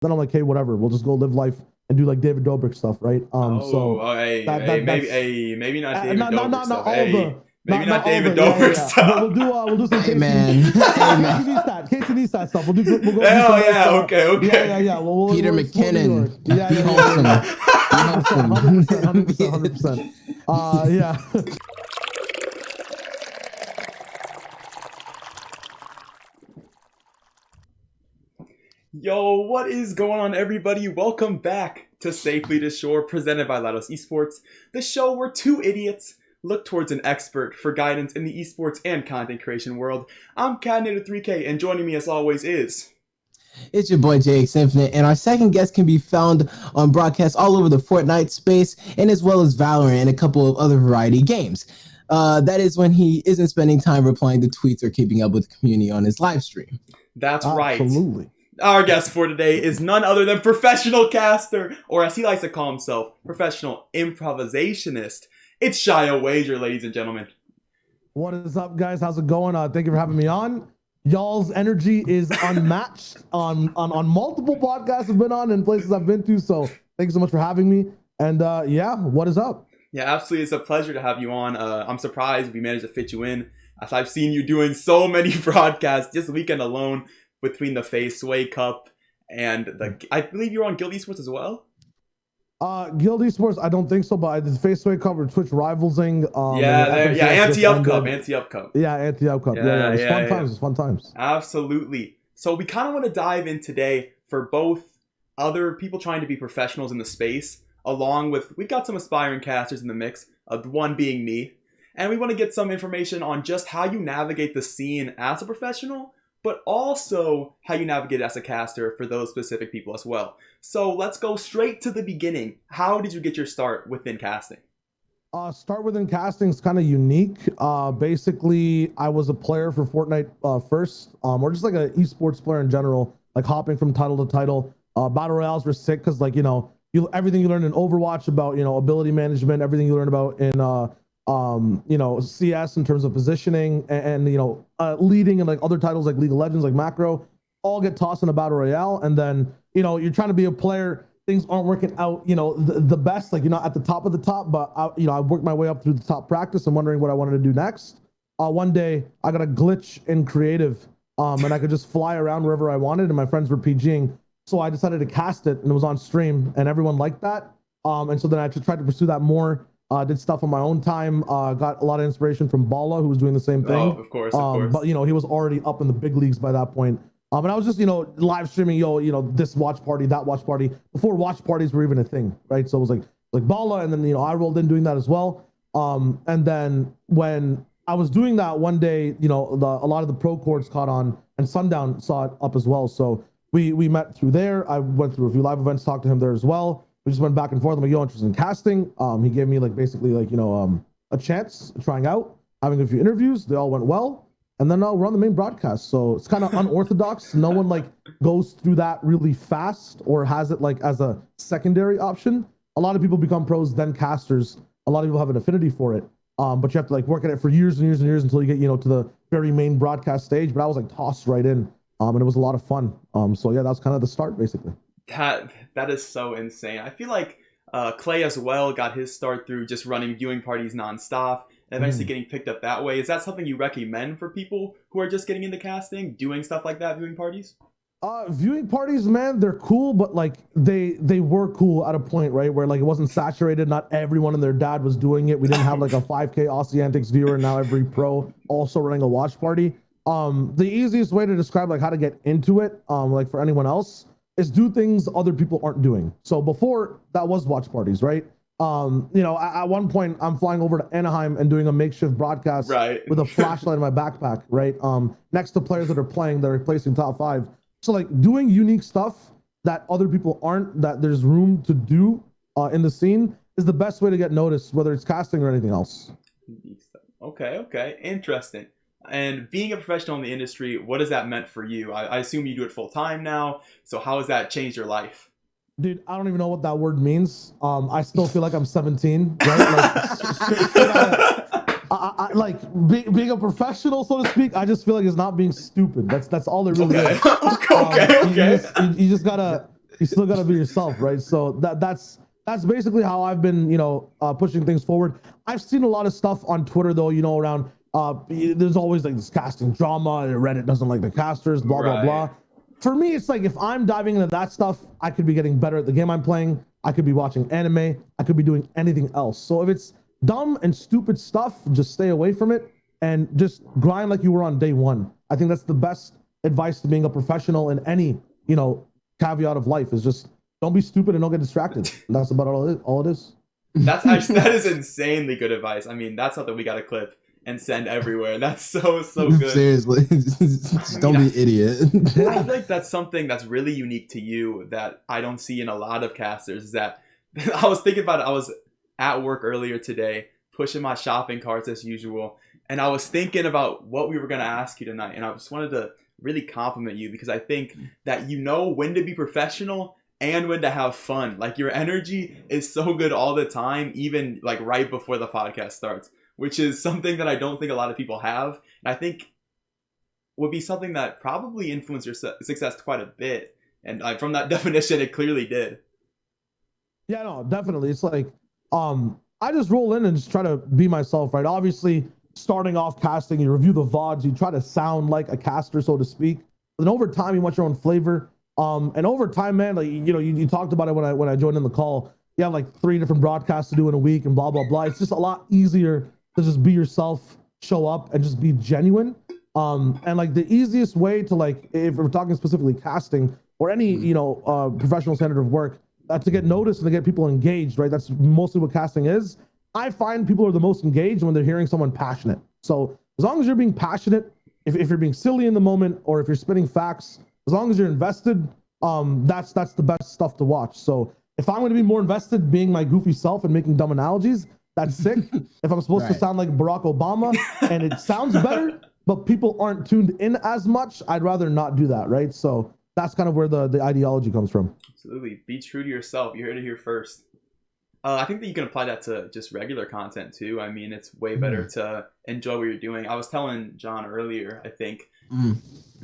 Then I'm like, hey, whatever, we'll just go live life and do like David Dobrik stuff, right? Maybe not David Dobrik Not stuff. all of Hey, the maybe not all of David it. Yeah, yeah, Dobrik yeah. We'll stuff. do some Hey, Casey man. Hey, man. Casey Neistat stuff. We'll go do Oh some nice. yeah, okay, Yeah, okay. yeah, yeah. Peter We'll explore New York. McKinnon. Yeah, Be yeah, yeah, yeah, wholesome. yeah. Be 100%, wholesome. 100%, 100%, 100%. Yeah. Yo, what is going on, everybody? Welcome back to Safely to Shore, presented by Esports, the show where two idiots look towards an expert for guidance in the esports and content creation world. I'm Catnator3K, and joining me as always is... It's your boy JX Infinite, and our second guest can be found on broadcasts all over the Fortnite space, and as well as Valorant and a couple of other variety games. That is when he isn't spending time replying to tweets or keeping up with the community on his live stream. That's right. Absolutely. Our guest for today is none other than professional caster, or as he likes to call himself, professional improvisationist. It's ShyoWager, ladies and gentlemen. What is up, guys? How's it going? Thank you for having me on. Y'all's energy is unmatched on multiple podcasts I've been on and places I've been to. So thank you so much for having me. And yeah, what is up? Yeah, absolutely. It's a pleasure to have you on. I'm surprised we managed to fit you in, as I've seen you doing so many broadcasts this weekend alone between the Sway Cup and I believe you were on Guild Esports as well. Guild Esports, I don't think so, but I did Faceway Cup or Twitch Rivalsing. Anti-Up Cup. Yeah, Anti-Up Cup. Yeah, it was fun times. It was fun times. Absolutely. So we kind of want to dive in today for both other people trying to be professionals in the space, along with, we've got some aspiring casters in the mix, one being me, and we want to get some information on just how you navigate the scene as a professional, but also how you navigate as a caster for those specific people as well. So let's go straight to the beginning. How did you get your start within casting? Start within casting is kind of unique. Basically, I was a player for Fortnite first, or just like an esports player in general, like hopping from title to title. Battle Royales were sick because, like, everything you learn in Overwatch about, ability management, everything you learn about in CS in terms of positioning and leading in like other titles like League of Legends, like Macro, all get tossed in a battle royale. And then, you're trying to be a player, things aren't working out, the best, like you're not at the top of the top, but I worked my way up through the top practice and wondering what I wanted to do next. One day I got a glitch in creative, and I could just fly around wherever I wanted, and my friends were PGing. So I decided to cast it, and it was on stream, and everyone liked that. And so then I tried to pursue that more. Did stuff on my own time. Got a lot of inspiration from Bala, who was doing the same thing. Oh, of course. But he was already up in the big leagues by that point. And I was just live streaming this watch party, that watch party, before watch parties were even a thing, right? So it was like Bala, and then I rolled in doing that as well. And then when I was doing that one day, a lot of the pro chords caught on, and Sundown saw it up as well. So we met through there. I went through a few live events, talked to him there as well. We just went back and forth. I'm like, yo, interested in casting. He gave me a chance trying out, having a few interviews. They all went well. And then we're on the main broadcast. So it's kind of unorthodox. No one goes through that really fast or has it as a secondary option. A lot of people become pros, then casters. A lot of people have an affinity for it. But you have to work at it for years and years and years until you get, to the very main broadcast stage. But I was tossed right in. And it was a lot of fun. So yeah, that was kind of the start basically. That is so insane. I feel like Clay as well got his start through just running viewing parties nonstop and eventually getting picked up that way. Is that something you recommend for people who are just getting into casting, doing stuff like that, viewing parties? Viewing parties, man, they're cool, but they were cool at a point, right, where it wasn't saturated. Not everyone and their dad was doing it. We didn't have a 5K Aussie Antics viewer. Now every pro also running a watch party. The easiest way to describe how to get into it, for anyone else, is do things other people aren't doing. So before that was watch parties, right? At one point I'm flying over to Anaheim and doing a makeshift broadcast with a flashlight in my backpack, right? Next to players that are playing, that are placing top 5. So doing unique stuff that other people aren't, that there's room to do in the scene, is the best way to get noticed, whether it's casting or anything else. Okay, interesting. And being a professional in the industry, what has that meant for you? I assume you do it full time now. So how has that changed your life? Dude, I don't even know what that word means. I still feel like I'm 17, right? Being a professional, so to speak, I just feel like it's not being stupid. That's all it really is. Okay. You just gotta, You still gotta be yourself, right? So that's basically how I've been, pushing things forward. I've seen a lot of stuff on Twitter though, around there's always like this casting drama, Reddit doesn't like the casters, blah blah blah. For me, it's like if I'm diving into that stuff, I could be getting better at the game I'm playing. I could be watching anime. I could be doing anything else. So if it's dumb and stupid stuff, just stay away from it and just grind like you were on day one. I think that's the best advice to being a professional in any, caveat of life is just don't be stupid and don't get distracted. And that's about all it is. That's actually, that is insanely good advice. I mean, that's something we got to clip and send everywhere. That's so good. Seriously, just don't be an idiot. I feel like that's something that's really unique to you that I don't see in a lot of casters. Is that I was thinking about it. I was at work earlier today, pushing my shopping carts as usual, and I was thinking about what we were going to ask you tonight, and I just wanted to really compliment you because I think that you know when to be professional and when to have fun. Like your energy is so good all the time, even like right before the podcast starts, which is something that I don't think a lot of people have. And I think would be something that probably influenced your success quite a bit. And from that definition, it clearly did. Yeah, no, definitely. It's like, I just roll in and just try to be myself, right? Obviously, starting off casting, you review the VODs, you try to sound like a caster, so to speak. Then over time, you want your own flavor. And over time, man, like, you talked about it when I joined in the call. You have like 3 different broadcasts to do in a week and blah, blah, blah. It's just a lot easier to just be yourself, show up and just be genuine. And like the easiest way to like, if we're talking specifically casting or any, professional standard of work, to get noticed and to get people engaged, right? That's mostly what casting is. I find people are the most engaged when they're hearing someone passionate. So as long as you're being passionate, if you're being silly in the moment or if you're spitting facts, as long as you're invested, that's the best stuff to watch. So if I'm going to be more invested being my goofy self and making dumb analogies, that's sick. If I'm supposed to sound like Barack Obama and it sounds better, but people aren't tuned in as much, I'd rather not do that, right? So that's kind of where the ideology comes from. Absolutely. Be true to yourself. You heard it here first. I think that you can apply that to just regular content too. I mean, it's way better to enjoy what you're doing. I was telling John earlier, I think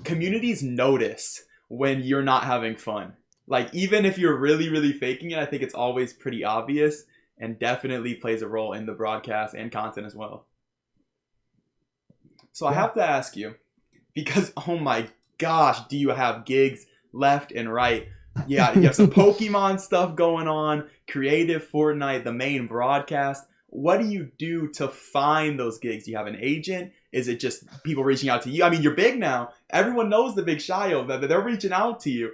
communities notice when you're not having fun. Like, even if you're really, really faking it, I think it's always pretty obvious and definitely plays a role in the broadcast and content as well. So I have to ask you, because, oh my gosh, do you have gigs left and right? Yeah, you have some Pokemon stuff going on, creative Fortnite, the main broadcast. What do you do to find those gigs? Do you have an agent? Is it just people reaching out to you? I mean, you're big now. Everyone knows the big Shyo, but they're reaching out to you.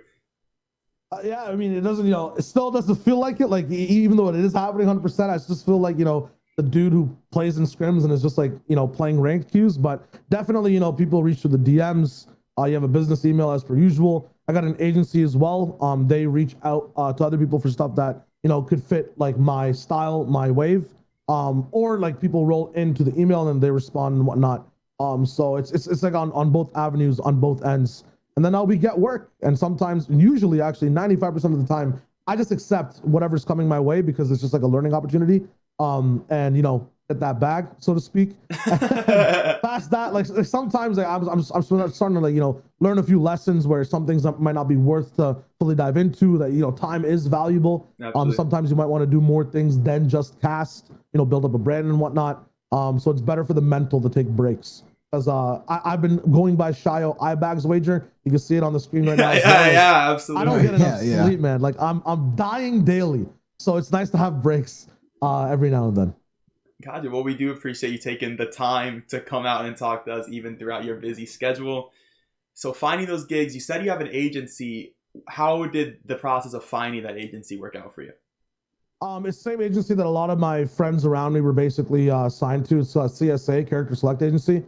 Yeah, I mean, it doesn't, it still doesn't feel like it. Like, even though it is happening 100%, I just feel like, the dude who plays in scrims and is just like, playing ranked queues. But definitely, people reach through the DMs. You have a business email as per usual. I got an agency as well. They reach out to other people for stuff that, could fit like my style, my wave. Or like people roll into the email and then they respond and whatnot. So it's like on both avenues, on both ends. And then we get work. And sometimes, usually actually 95% of the time, I just accept whatever's coming my way because it's just like a learning opportunity. And get that bag, so to speak. Past that, like sometimes I'm starting to like, learn a few lessons where some things that might not be worth to fully dive into, that, time is valuable. Sometimes you might want to do more things than just cast, build up a brand and whatnot. So it's better for the mental to take breaks. Because I've been going by ShyoWager. You can see it on the screen right now. Yeah, absolutely. I don't get enough sleep, man. Like I'm dying daily. So it's nice to have breaks every now and then. Gotcha. Well, we do appreciate you taking the time to come out and talk to us even throughout your busy schedule. So finding those gigs, you said you have an agency. How did the process of finding that agency work out for you? It's the same agency that a lot of my friends around me were basically signed to. It's CSA, Character Select Agency.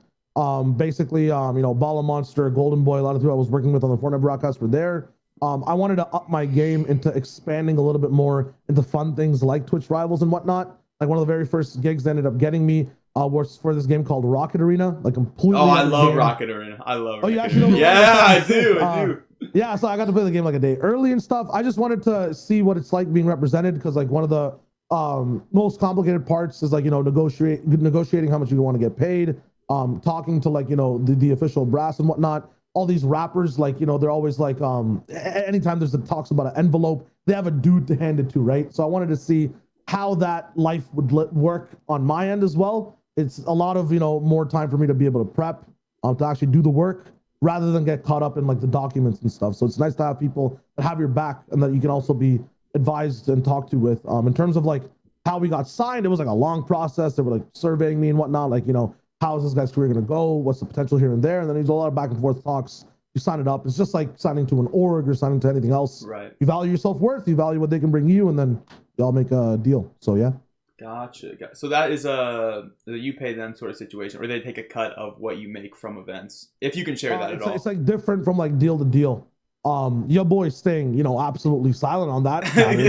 Basically, Bala Monster, Golden Boy, a lot of people I was working with on the Fortnite broadcast were there. I wanted to up my game into expanding a little bit more into fun things like Twitch Rivals and whatnot. Like one of the very first gigs that ended up getting me was for this game called Rocket Arena. Like completely. Oh, I love Rocket Arena. I love. Oh, you actually know? Yeah, I do. Yeah, so I got to play the game like a day early and stuff. I just wanted to see what it's like being represented because like one of the most complicated parts is like negotiating how much you want to get paid. Talking to like the official brass and whatnot. all these rappers, like, you know, they're always like, anytime there's a talks about an envelope, they have a dude to hand it to, right? So I wanted to see how that life would work on my end as well. It's a lot of, you know, more time for me to be able to prep, to actually do the work rather than get caught up in like the documents and stuff. So it's nice to have people that have your back and that you can also be advised and talked to with. In terms of like how we got signed, it was like a long process. They were like surveying me and whatnot, like, you know, how is this guy's career going to go? What's the potential here and there? And then there's a lot of back and forth talks. You sign it up. It's just like signing to an org or signing to anything else. Right. You value your self-worth, you value what they can bring you, and then y'all make a deal. So yeah. Gotcha. So that is a you pay them sort of situation, or they take a cut of what you make from events, if you can share that at all. It's like different from like deal to deal. Your boy's staying, you know, absolutely silent on that.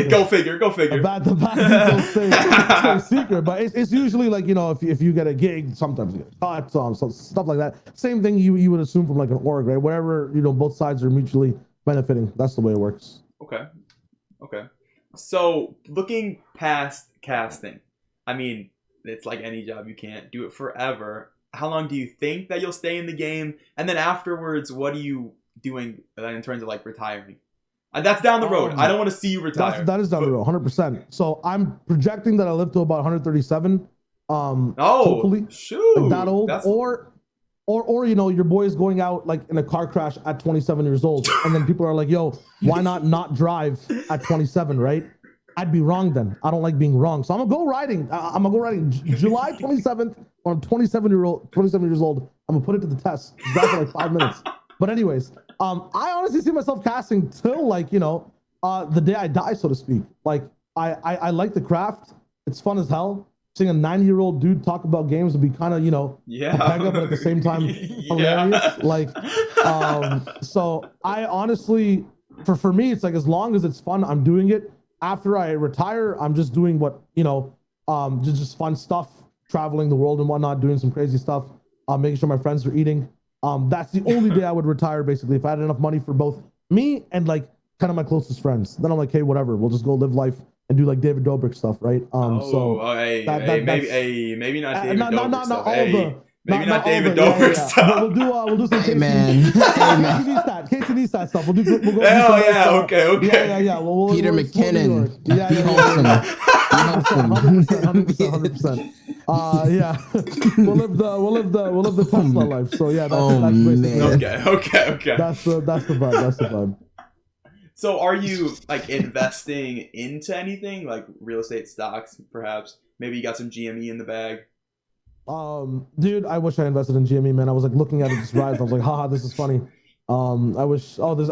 Go figure. The bad details stay secret, but it's usually like, you know, if you get a gig, sometimes you get cut, so stuff like that. Same thing you would assume from like an org, right? Whatever, you know, both sides are mutually benefiting. That's the way it works. Okay. So looking past casting, I mean, it's like any job, you can't do it forever. How long do you think that you'll stay in the game? And then afterwards, what are you doing in terms of like retiring? That's down the road. I don't want to see you retire. That is down the road, 100%. So I'm projecting that I live to about 137. Hopefully, shoot, like that old, or you know, your boy is going out like in a car crash at 27 years old, and then people are like, "Yo, why not drive at 27?" Right? I'd be wrong then. I don't like being wrong, so I'm gonna go riding. I'm gonna go riding July 27th. When I'm 27 years old. I'm gonna put it to the test. It's for like 5 minutes. But anyways, I honestly see myself casting till like, you know, the day I die, so to speak. Like I like the craft. It's fun as hell. Seeing a 90-year-old dude talk about games would be kind of, you know, competitive, but at the same time hilarious. Like, so I honestly, for me, it's like as long as it's fun, I'm doing it. After I retire, I'm just doing what, you know, just fun stuff, traveling the world and whatnot, doing some crazy stuff, making sure my friends are eating. That's the only day I would retire, basically, if I had enough money for both me and like kind of my closest friends. Then I'm like, hey, whatever, we'll just go live life and do like David Dobrik stuff, right? maybe not David Dobrik stuff. Maybe not David Dobrik stuff. We'll do some Hey man. Casey Neistat stuff. We'll go. Hell yeah, okay. Yeah. Peter McKinnon. Yeah. 100%. Yeah. We'll live the Tesla life. So yeah, that's basically okay. That's the vibe. So are you like investing into anything like real estate, stocks, perhaps? Maybe you got some GME in the bag. Dude, I wish I invested in GME, man. I was like looking at it just rise. I was like, haha, this is funny. I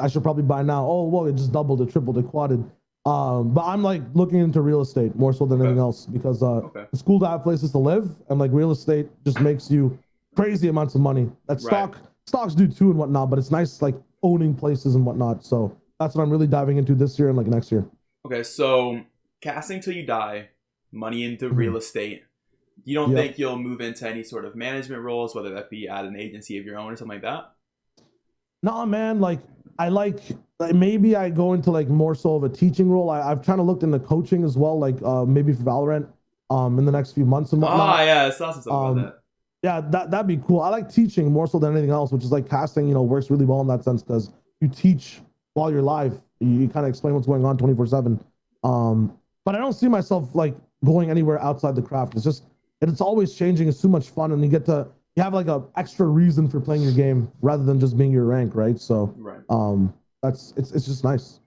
should probably buy now. Oh, well, it just doubled, it tripled, it quadded. But I'm like looking into real estate more so than anything else because it's cool to have places to live, and like real estate just makes you crazy amounts of money. Stocks do too and whatnot, but it's nice like owning places and whatnot. So that's what I'm really diving into this year and like next year. Okay, so casting till you die, money into real estate. You don't think you'll move into any sort of management roles, whether that be at an agency of your own or something like that? Nah, man. Like maybe I go into like more so of a teaching role. I've kind of looked into coaching as well, like maybe for Valorant in the next few months and whatnot. Yeah, I saw some stuff about that. Yeah, that'd be cool. I like teaching more so than anything else, which is like casting, you know, works really well in that sense because you teach while you're live. You kind of explain what's going on 24/7. But I don't see myself like going anywhere outside the craft. It's always changing. It's too much fun, and you have like a extra reason for playing your game rather than just being your rank, right? So, it's just nice.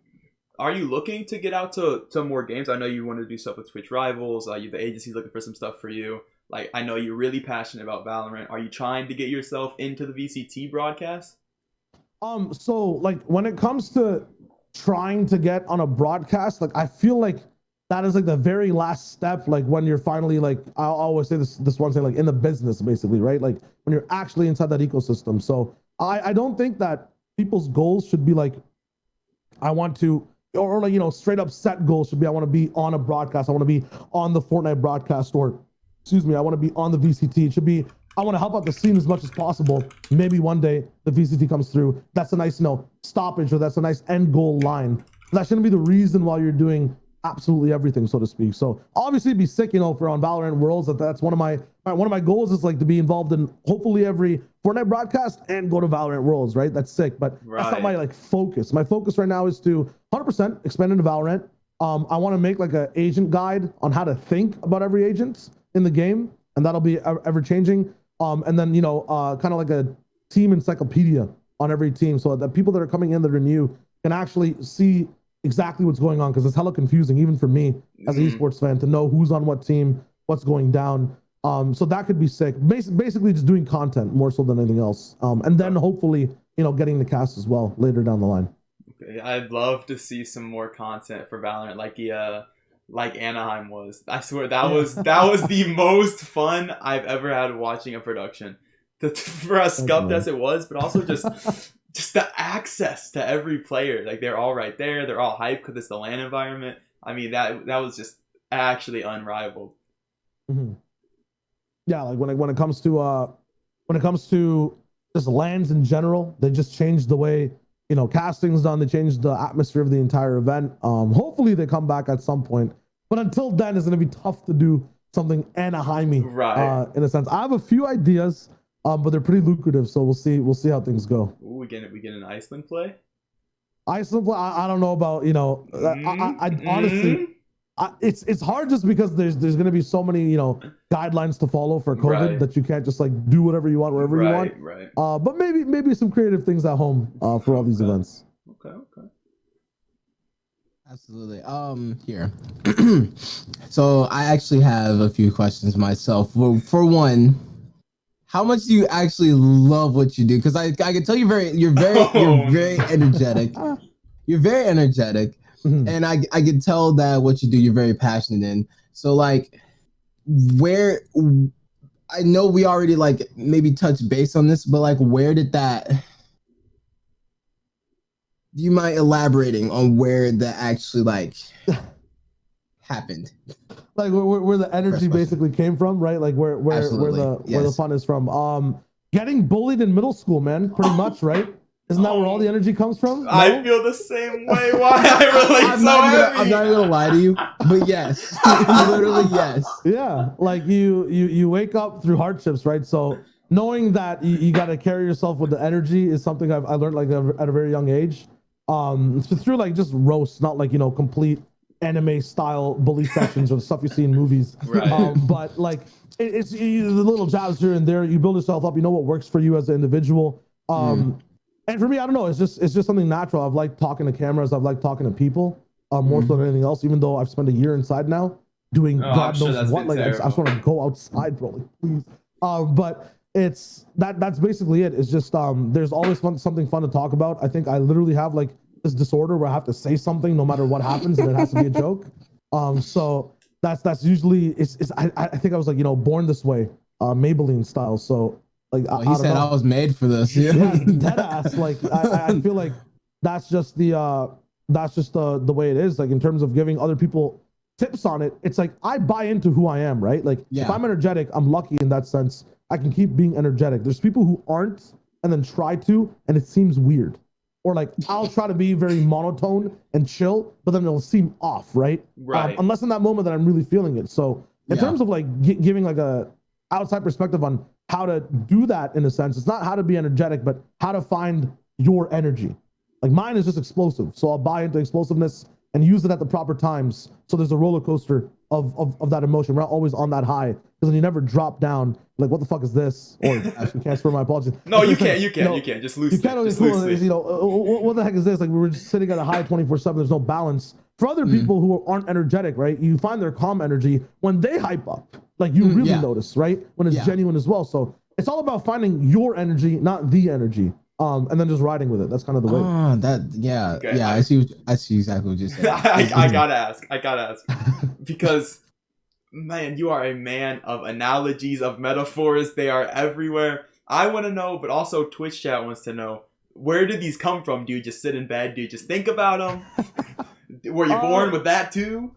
Are you looking to get out to more games? I know you want to do stuff with Twitch Rivals. The agency's looking for some stuff for you. Like, I know you're really passionate about Valorant. Are you trying to get yourself into the VCT broadcast? So like when it comes to trying to get on a broadcast, like I feel like that is like the very last step, like when you're finally like, I always say this one thing, like in the business basically, right? Like when you're actually inside that ecosystem. So I don't think that people's goals should be like, I want to, or like, you know, straight up set goals should be, I want to be on a broadcast. I want to be on the Fortnite broadcast, or I want to be on the VCT. It should be, I want to help out the scene as much as possible. Maybe one day the VCT comes through. That's a nice, you know, stoppage, or that's a nice end goal line. That shouldn't be the reason why you're doing absolutely everything, so to speak. So obviously it'd be sick, you know, if we're on Valorant Worlds. That's one of my goals is like to be involved in hopefully every Fortnite broadcast and go to Valorant Worlds, right? That's sick, but that's not my like focus. My focus right now is to 100% expand into Valorant. I want to make like an agent guide on how to think about every agent in the game, and that'll be ever changing. And then, you know, kind of like a team encyclopedia on every team, so that people that are coming in that are new can actually see exactly what's going on, because it's hella confusing even for me as an esports fan to know who's on what team, what's going down. So that could be sick. Basically just doing content more so than anything else. And then hopefully, you know, getting the cast as well later down the line. Okay, I'd love to see some more content for Valorant, like Anaheim was. I swear that was the most fun I've ever had watching a production. For as scuffed as it was, but also just the access to every player. Like they're all right there. They're all hyped because it's the LAN environment. I mean, that was just actually unrivaled. Mm-hmm. Yeah, like when it comes to just LANs in general, they just changed the way, you know, casting's done. They changed the atmosphere of the entire event. Hopefully they come back at some point, but until then, it's gonna be tough to do something Anaheimy, right? In a sense, I have a few ideas, but they're pretty lucrative. So we'll see how things go. Ooh, we get an Iceland play. Iceland play. I don't know about, you know. I honestly. It's hard just because there's going to be so many, you know, guidelines to follow for COVID that you can't just like do whatever you want wherever you want. Right. But maybe some creative things at home for all these events. Okay. Absolutely. Here. So I actually have a few questions myself. Well, for one, how much do you actually love what you do? Because I can tell you're very energetic. You're very energetic. Mm-hmm. And I can tell that what you do, you're very passionate in. So like, where, I know we already like maybe touched base on this, but like, where did that, do you mind elaborating on where that actually like happened? Like where the energy basically came from, right? Like where the fun is from. Getting bullied in middle school, man, pretty much, right? Isn't that where all the energy comes from? No? I feel the same way. Why I relate I'm not gonna lie to you, but yes, literally yes. Yeah, like you wake up through hardships, right? So knowing that you got to carry yourself with the energy is something I learned like at a very young age. Through like just roasts, not like, you know, complete anime style bully sessions or the stuff you see in movies. Right. But like it's the little jabs here and there. You build yourself up. You know what works for you as an individual. And for me, I don't know. It's just something natural. I've liked talking to cameras. I've liked talking to people more so than anything else. Even though I've spent a year inside now doing God knows what. Like I just want to go outside, bro. Like, please. But it's that's basically it. It's just there's always something fun to talk about. I think I literally have like this disorder where I have to say something no matter what happens, and it has to be a joke. So that's usually I think I was like, you know, born this way, Maybelline style. So. Like he said, I was made for this. Yeah, dead ass. Like I feel like that's just the way it is. Like in terms of giving other people tips on it, it's like I buy into who I am, right? Like if I'm energetic, I'm lucky in that sense. I can keep being energetic. There's people who aren't and then try to, and it seems weird. Or like I'll try to be very monotone and chill, but then it'll seem off, right? Unless in that moment that I'm really feeling it. So in terms of like giving like a outside perspective on how to do that, in a sense, it's not how to be energetic, but how to find your energy. Like mine is just explosive, so I'll buy into explosiveness and use it at the proper times. So there's a roller coaster of that emotion. We're not always on that high, because then you never drop down. Like, what the fuck is this? Or actually, can't swear, my apologies. No, you can't. You can't. Just loosely. You can't always, you know, what the heck is this? Like we were just sitting at a high 24/7. There's no balance. For other people who aren't energetic, right? You find their calm energy when they hype up. Like you really notice, right? When it's genuine as well. So it's all about finding your energy, not the energy. And then just riding with it. That's kind of the way. Okay. I see exactly what you're saying. I gotta ask because man, you are a man of analogies, of metaphors. They are everywhere. I want to know, but also Twitch chat wants to know, where did these come from? Do you just sit in bed? Do you just think about them? Were you born with that too?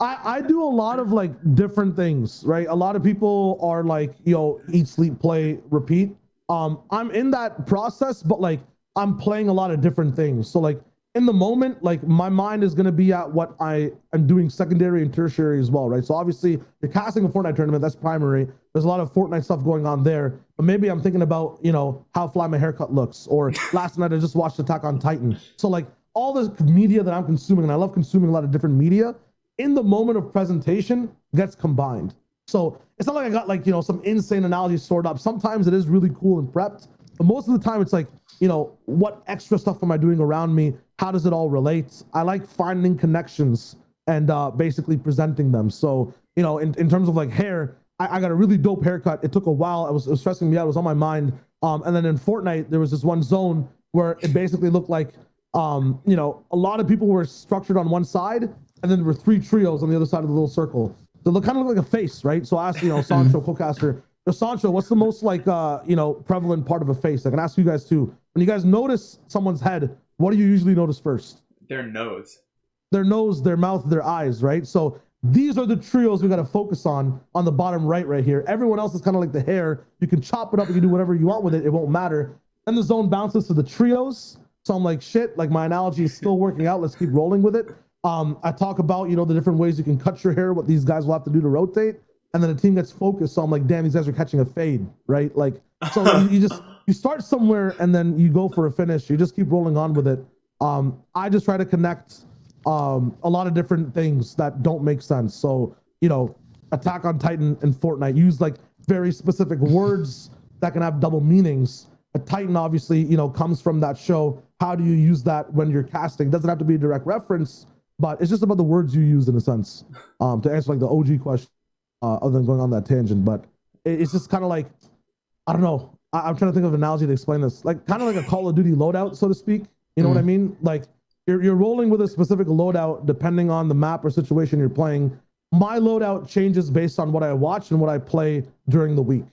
I do a lot of like different things, right? A lot of people are like, eat, sleep, play, repeat. I'm in that process, but like I'm playing a lot of different things. So like in the moment, like my mind is gonna be at what I am doing secondary and tertiary as well, right? So obviously you're casting a Fortnite tournament, that's primary. There's a lot of Fortnite stuff going on there, but maybe I'm thinking about, you know, how fly my haircut looks, or last night I just watched Attack on Titan. So like all this media that I'm consuming, and I love consuming a lot of different media, in the moment of presentation gets combined. So it's not like I got like, you know, some insane analogy stored up. Sometimes it is really cool and prepped, but most of the time it's like, you know, what extra stuff am I doing around me? How does it all relate? I like finding connections and basically presenting them. So, you know, in terms of like hair, I got a really dope haircut. It took a while. It was stressing me out. It was on my mind. And then in Fortnite, there was this one zone where it basically looked like, you know, a lot of people were structured on one side, and then there were 3 trios on the other side of the little circle. So they kind of look like a face, right? So I asked, you know, Sancho, co-caster, Sancho, what's the most like, you know, prevalent part of a face? I can ask you guys too. When you guys notice someone's head, what do you usually notice first? Their nose. Their nose, their mouth, their eyes, right? So these are the trios we got to focus on the bottom right here. Everyone else is kind of like the hair. You can chop it up, you can do whatever you want with it. It won't matter. Then the zone bounces to the trios. So I'm like, shit, like my analogy is still working out. Let's keep rolling with it. I talk about, you know, the different ways you can cut your hair, what these guys will have to do to rotate. And then the team gets focused. So I'm like, damn, these guys are catching a fade, right? Like, so you start somewhere and then you go for a finish. You just keep rolling on with it. I just try to connect a lot of different things that don't make sense. So, you know, Attack on Titan and Fortnite use like very specific words that can have double meanings. A Titan obviously, you know, comes from that show. How do you use that when you're casting? It doesn't have to be a direct reference, but it's just about the words you use in a sense, to answer like the OG question, other than going on that tangent. But it's just kind of like, I don't know. I'm trying to think of an analogy to explain this. Like kind of like a Call of Duty loadout, so to speak. You know what I mean? Like you're rolling with a specific loadout depending on the map or situation you're playing. My loadout changes based on what I watch and what I play during the week.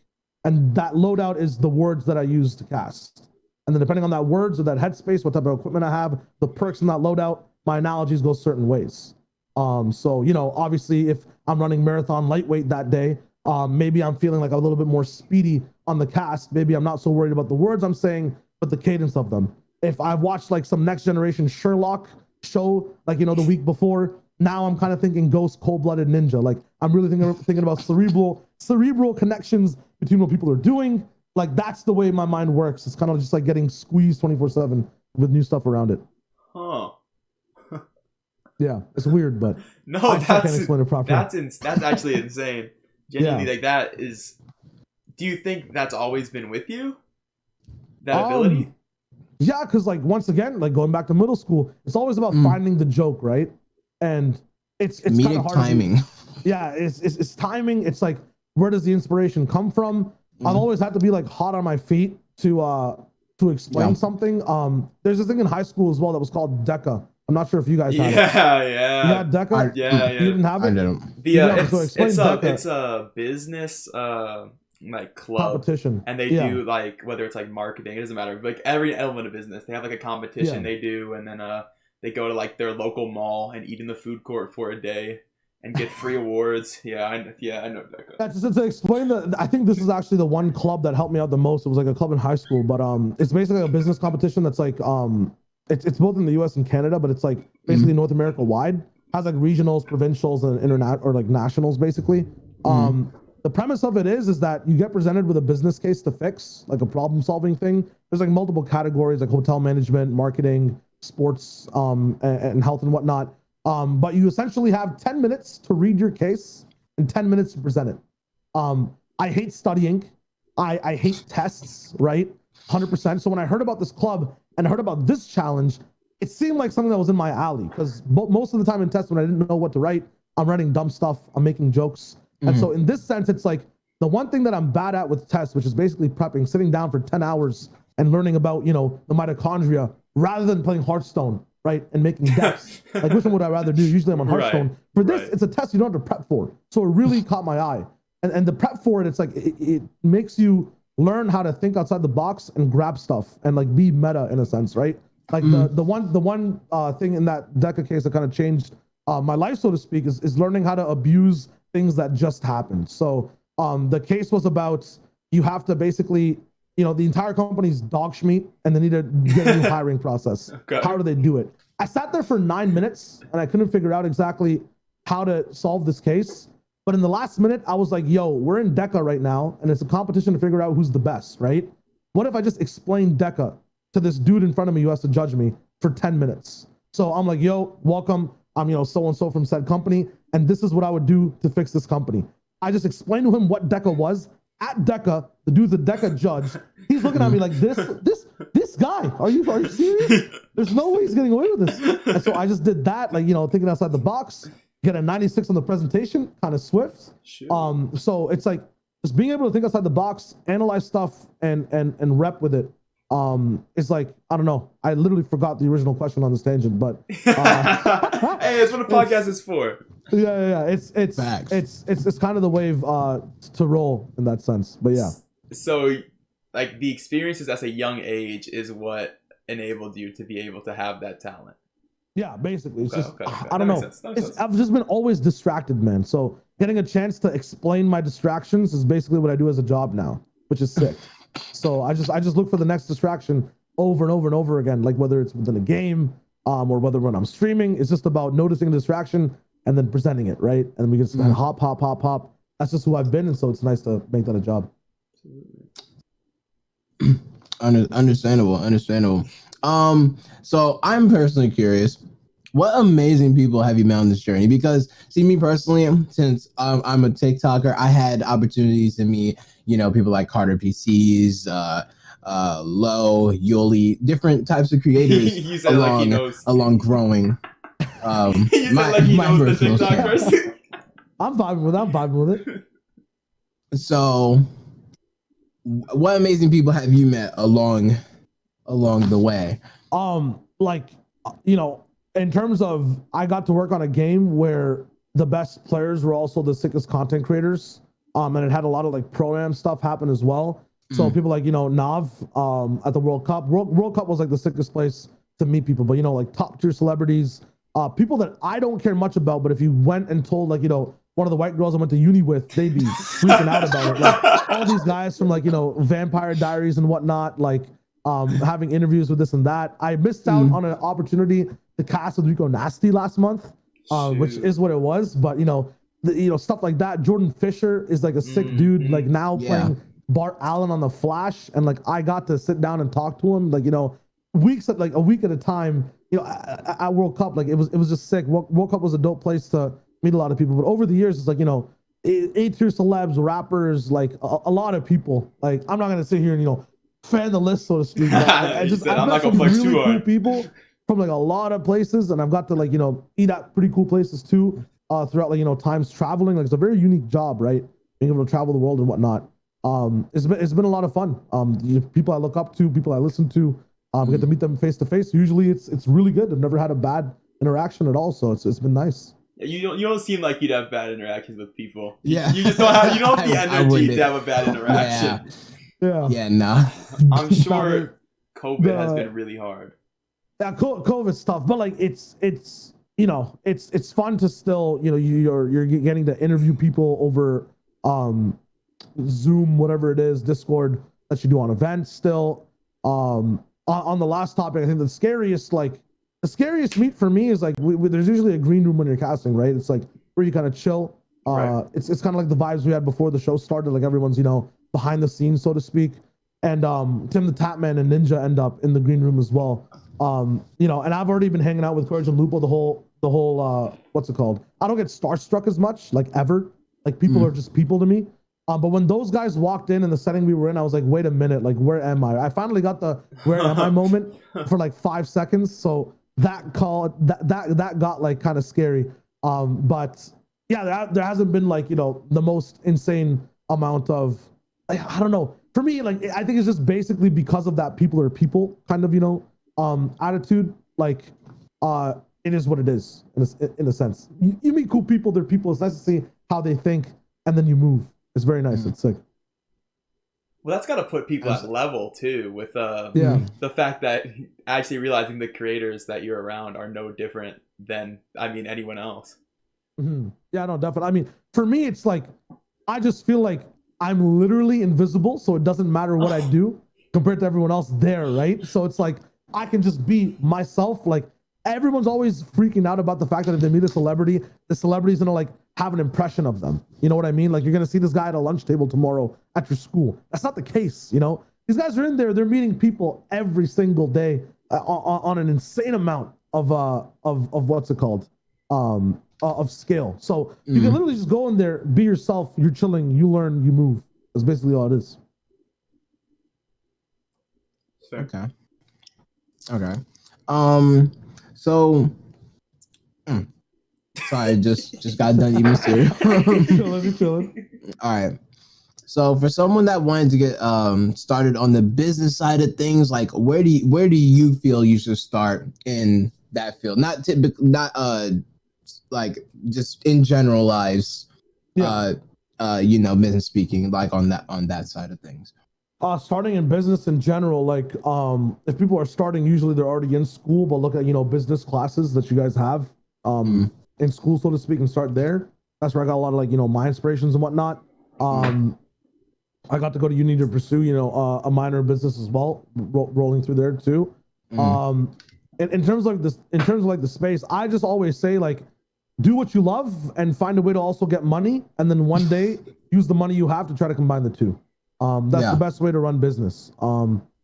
And that loadout is the words that I use to cast. And then depending on that words or that headspace, what type of equipment I have, the perks in that loadout, my analogies go certain ways. So, you know, obviously if I'm running marathon lightweight that day, maybe I'm feeling like a little bit more speedy on the cast. Maybe I'm not so worried about the words I'm saying, but the cadence of them. If I've watched like some next generation Sherlock show, like, you know, the week before, now I'm kind of thinking Ghost, Cold-Blooded Ninja. Like I'm really thinking about cerebral connections between what people are doing. Like that's the way my mind works. It's kind of just like getting squeezed 24/7 with new stuff around it. Huh. Yeah, it's weird, but no, I can't explain it properly. That's actually insane. Genuinely, like that is. Do you think that's always been with you? That ability? Yeah, because like once again, like going back to middle school, it's always about finding the joke, right? And it's kind of hard. Timing. Yeah, it's timing. It's like, where does the inspiration come from? I've always had to be like hot on my feet to explain something. There's this thing in high school as well that was called DECA. I'm not sure if you guys had it. Yeah. You had DECA? Yeah. You didn't have it? I didn't. It's a business like club competition, and they do like, whether it's like marketing, it doesn't matter. Like every element of business, they have like a competition they do, and then they go to like their local mall and eat in the food court for a day and get free awards. I know DECA. That's to explain that. I think this is actually the one club that helped me out the most. It was like a club in high school, but it's basically a business competition that's like it's both in the US and Canada, but it's like basically North America wide. Has like regionals, provincials, and internet or like nationals basically. The premise of it is that you get presented with a business case to fix, like a problem solving thing. There's like multiple categories like hotel management, marketing, sports, and health and whatnot. But you essentially have 10 minutes to read your case and 10 minutes to present it. I hate studying. I hate tests, right? 100%. So when I heard about this club and I heard about this challenge, it seemed like something that was in my alley, because most of the time in tests when I didn't know what to write, I'm writing dumb stuff, I'm making jokes. And so in this sense, it's like the one thing that I'm bad at with tests, which is basically prepping, sitting down for 10 hours and learning about, you know, the mitochondria rather than playing Hearthstone, right? And making decks. Like, which one would I rather do? Usually I'm on Hearthstone. For this, it's a test you don't have to prep for. So it really caught my eye. And the prep for it, it's like, it makes you learn how to think outside the box and grab stuff and like be meta in a sense, right? Like the one thing in that DECA case that kind of changed my life, so to speak, is learning how to abuse things that just happened. So the case was about, you have to basically, the entire company's dog schmeat and they need to get a new hiring process. Okay. How do they do it? I sat there for 9 minutes and I couldn't figure out exactly how to solve this case. But in the last minute, I was like, yo, we're in DECA right now, and it's a competition to figure out who's the best, right? What if I just explain DECA to this dude in front of me who has to judge me for 10 minutes? So I'm like, yo, welcome. I'm, so-and-so from said company, and this is what I would do to fix this company. I just explained to him what DECA was. At DECA, the dude's a DECA judge. He's looking at me like, this guy, are you serious? There's no way he's getting away with this. And so I just did that, thinking outside the box. Get a 96 on the presentation, kind of swift. Sure. So it's like just being able to think outside the box, analyze stuff, and rep with it. It's like, I don't know. I literally forgot the original question on this tangent, but hey, that's what a podcast is for. Yeah. It's kind of the wave to roll in that sense. But yeah. So, like, the experiences as a young age is what enabled you to be able to have that talent. Yeah, basically. It's Okay. I don't know. I've just been always distracted, man. So getting a chance to explain my distractions is basically what I do as a job now, which is sick. So I just look for the next distraction over and over and over again, like whether it's within a game, or whether when I'm streaming. It's just about noticing a distraction and then presenting it, right? And we can just kind of hop. That's just who I've been, and so it's nice to make that a job. Understandable. So I'm personally curious, what amazing people have you met on this journey? Because see, me personally, since I'm a TikToker, I had opportunities to meet, people like Carter PCs, Low, Yoli, different types of creators along growing. He said like he knows the TikTok person. I'm vibing with it. So, what amazing people have you met along the way? In terms of, I got to work on a game where the best players were also the sickest content creators. And it had a lot of like pro-am stuff happen as well. So people like, Nav, at the World Cup. World Cup was like the sickest place to meet people, but like top tier celebrities, people that I don't care much about, but if you went and told like, one of the white girls I went to uni with, they'd be freaking out about it. Like all these guys from like, Vampire Diaries and whatnot, like having interviews with this and that. I missed out on an opportunity to cast with Rico Nasty last month, which is what it was. But stuff like that. Jordan Fisher is like a sick dude, like now playing Bart Allen on the Flash, and like I got to sit down and talk to him, like weeks at like a week at a time. At World Cup, like it was just sick. World Cup was a dope place to meet a lot of people. But over the years, it's like A-tier celebs, rappers, like a lot of people. Like I'm not gonna sit here and fan the list, so to speak. I've met some really cool people from like a lot of places, and I've got to like eat at pretty cool places too. Throughout like times traveling, like it's a very unique job, right? Being able to travel the world and whatnot. It's been a lot of fun. People I look up to, people I listen to, get to meet them face to face. Usually it's really good. I've never had a bad interaction at all, so it's been nice. You don't seem like you'd have bad interactions with people. Yeah, you just don't have the energy to have a bad interaction. Yeah, nah. I'm sure COVID has been really hard. Yeah, COVID's tough, but like it's fun to still you're getting to interview people over Zoom, whatever it is, Discord that you do on events still. On the last topic, I think the scariest meet for me is like there's usually a green room when you're casting, right? It's like where you kind of chill. Right. It's kind of like the vibes we had before the show started, like everyone's behind the scenes, so to speak. And Tim the Tapman and Ninja end up in the green room as well. And I've already been hanging out with Courage and Lupo the whole what's it called? I don't get starstruck as much, like ever. Like people are just people to me. But when those guys walked in the setting we were in, I was like, wait a minute, like where am I? I finally got the where am I moment for like 5 seconds. So that got like kind of scary. But yeah, there hasn't been like the most insane amount of like, I don't know. For me, like I think it's just basically because of that people are people kind of attitude. Like it is what it is in a sense. You meet cool people, they're people. It's nice to see how they think, and then you move. It's very nice. It's sick. Well, that's got to put people at level too, with the fact that actually realizing the creators that you're around are no different than anyone else. Mm-hmm. Yeah, no, definitely. I mean, for me, it's like I just feel like I'm literally invisible, so it doesn't matter what I do. compared to everyone else there, right? So it's like I can just be myself. Like everyone's always freaking out about the fact that if they meet a celebrity, the celebrity's gonna like have an impression of them. You know what I mean? Like you're gonna see this guy at a lunch table tomorrow at your school. That's not the case, you know? These guys are in there, they're meeting people every single day on an insane amount of what's it called? Of scale. So you can literally just go in there, be yourself, you're chilling, you learn, you move. That's basically all it is. Okay. Okay. So sorry, just got done eating cereal. Chilling. All right. So for someone that wanted to get started on the business side of things, like where do you feel you should start in that field? Not like just in generalized business speaking, like on that side of things. Starting in business in general, like if people are starting, usually they're already in school, but look at business classes that you guys have in school, so to speak, and start there. That's where I got a lot of like my inspirations and whatnot. I got to go to uni to pursue a minor in business as well, rolling through there too. In terms of the space, I just always say like do what you love and find a way to also get money, and then one day use the money you have to try to combine the two. That's the best way to run business.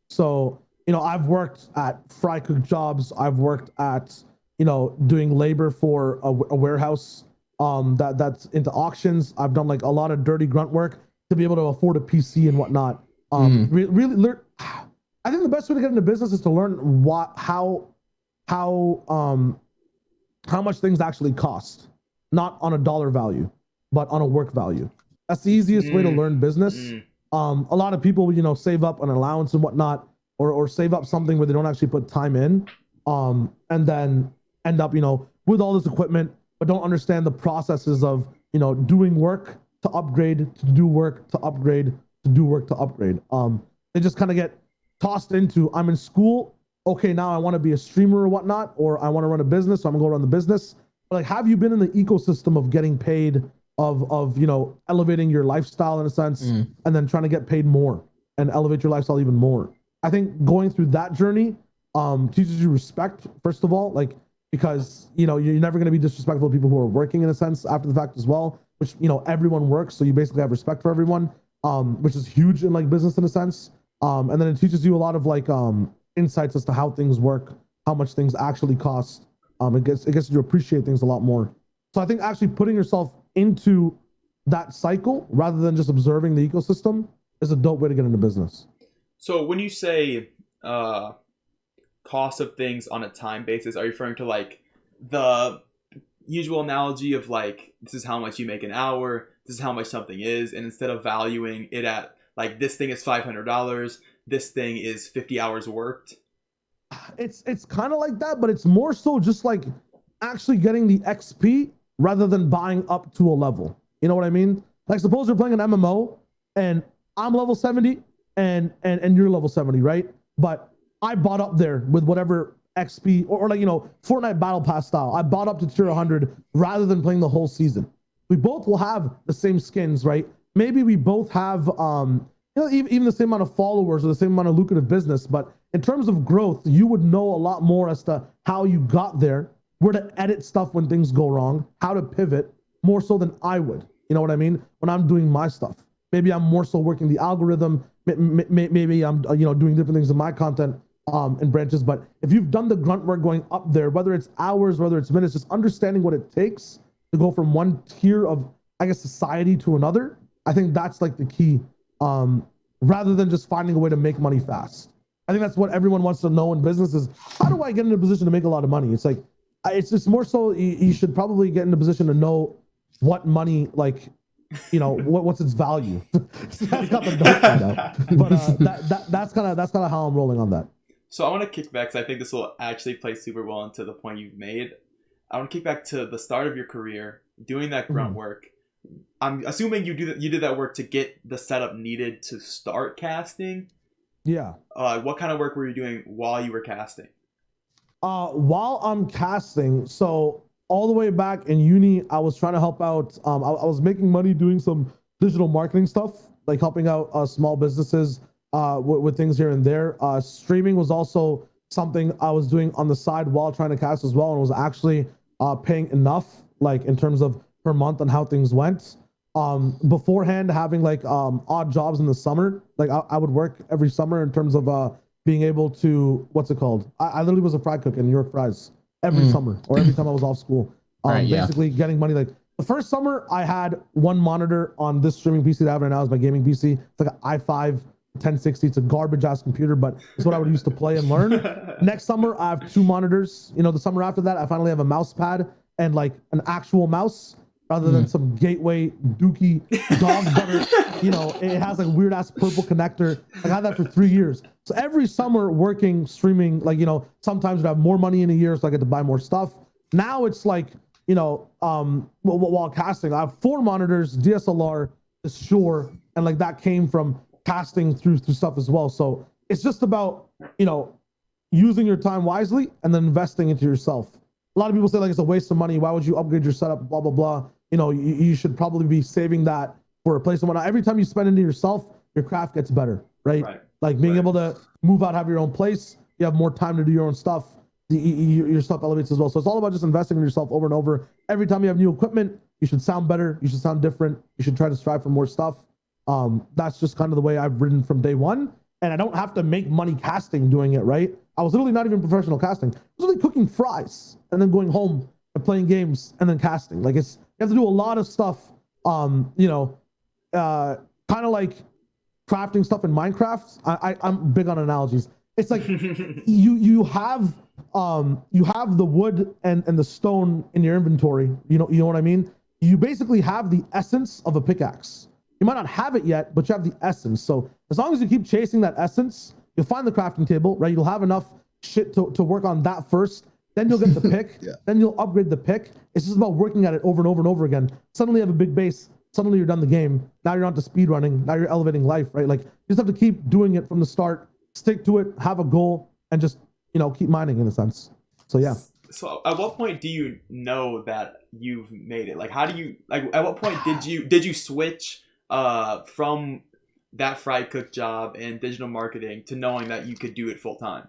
So I've worked at fry cook jobs. I've worked at doing labor for a warehouse that's into auctions. I've done like a lot of dirty grunt work to be able to afford a PC and whatnot. Really learn. I think the best way to get into business is to learn how much things actually cost, not on a dollar value, but on a work value. That's the easiest way to learn business. A lot of people, save up an allowance and whatnot, or save up something where they don't actually put time in, and then end up, with all this equipment, but don't understand the processes of, doing work to upgrade, to do work, to upgrade, to do work, to upgrade. They just kind of get tossed into, I'm in school. Okay, now I want to be a streamer or whatnot, or I want to run a business, so I'm gonna go run the business. But like, have you been in the ecosystem of getting paid, of elevating your lifestyle in a sense, and then trying to get paid more and elevate your lifestyle even more? I think going through that journey teaches you respect, first of all, like, because you're never going to be disrespectful to people who are working in a sense after the fact as well, which everyone works, so you basically have respect for everyone, which is huge in like business in a sense. And then it teaches you a lot of like insights as to how things work, how much things actually cost. It gets you to appreciate things a lot more. So I think actually putting yourself into that cycle rather than just observing the ecosystem is a dope way to get into business. So when you say cost of things on a time basis, are you referring to like the usual analogy of like, this is how much you make an hour, this is how much something is, and instead of valuing it at like, this thing is $500, this thing is 50 hours worked? It's kind of like that, but it's more so just like actually getting the XP rather than buying up to a level. You know what I mean? Like, suppose you're playing an MMO and I'm level 70 and you're level 70, right? But I bought up there with whatever XP or like, Fortnite Battle Pass style. I bought up to tier 100 rather than playing the whole season. We both will have the same skins, right? Maybe we both have, even the same amount of followers or the same amount of lucrative business. But in terms of growth, you would know a lot more as to how you got there, where to edit stuff when things go wrong, how to pivot, more so than I would. You know what I mean? When I'm doing my stuff, maybe I'm more so working the algorithm. Maybe I'm doing different things in my content and branches. But if you've done the grunt work going up there, whether it's hours, whether it's minutes, just understanding what it takes to go from one tier of, I guess, society to another, I think that's like the key. Rather than just finding a way to make money fast. I think that's what everyone wants to know in business is, how do I get in a position to make a lot of money? It's like, it's just more so you should probably get in a position to know what money, like, what's its value. That's got the dope right now. But that's kind of how I'm rolling on that. So I want to kick back, because I think this will actually play super well into the point you've made. I want to kick back to the start of your career, doing that grunt work. I'm assuming you did that work to get the setup needed to start casting. Yeah. What kind of work were you doing while you were casting? While I'm casting, so all the way back in uni, I was trying to help out. I was making money doing some digital marketing stuff, like helping out small businesses with things here and there. Streaming was also something I was doing on the side while trying to cast as well, and was actually paying enough, like in terms of per month and how things went. Beforehand, having like odd jobs in the summer, like I would work every summer in terms of being able to, what's it called? I literally was a fry cook in New York Fries every summer, or every time I was off school. Basically getting money. Like the first summer I had one monitor on this streaming PC that I have right now is my gaming PC. It's like an i5 1060. It's a garbage ass computer, but it's what I would use to play and learn. Next summer I have 2 monitors. You know, the summer after that I finally have a mouse pad and like an actual mouse, rather than some gateway dookie dog butter. You know, it has like weird ass purple connector. I had that for 3 years. So every summer working, streaming, like, you know, sometimes I'd have more money in a year, so I get to buy more stuff. Now it's like, you know, while casting, I have 4 monitors, DSLR, Shure, and like that came from casting through stuff as well. So it's just about, you know, using your time wisely and then investing into yourself. A lot of people say like it's a waste of money. Why would you upgrade your setup? Blah blah blah. You know, you should probably be saving that for a place and whatnot. Every time you spend into yourself, your craft gets better, right? Like being able to move out, have your own place. You have more time to do your own stuff. Your stuff elevates as well. So it's all about just investing in yourself over and over. Every time you have new equipment, you should sound better. You should sound different. You should try to strive for more stuff. That's just kind of the way I've ridden from day one. And I don't have to make money casting doing it, right? I was literally not even professional casting. I was really cooking fries and then going home and playing games and then casting. Like you have to do a lot of stuff. You know, kind of like crafting stuff in Minecraft. I'm big on analogies. It's like you have the wood and the stone in your inventory. You know what I mean? You basically have the essence of a pickaxe. You might not have it yet, but you have the essence. So as long as you keep chasing that essence, you'll find the crafting table, right? You'll have enough shit to work on that first. Then you'll get the pick. Then you'll upgrade the pick. It's just about working at it over and over and over again. Suddenly you have a big base. Suddenly you're done the game. Now you're on to speed running. Now you're elevating life, right? Like you just have to keep doing it from the start, stick to it, have a goal, and just, you know, keep mining in a sense. So yeah. So at what point do you know that you've made it? Like how do you, like at what point did you switch from that fry cook job and digital marketing to knowing that you could do it full time?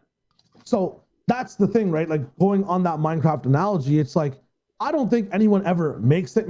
So that's the thing, right? Like going on that Minecraft analogy, it's like I don't think anyone ever makes it.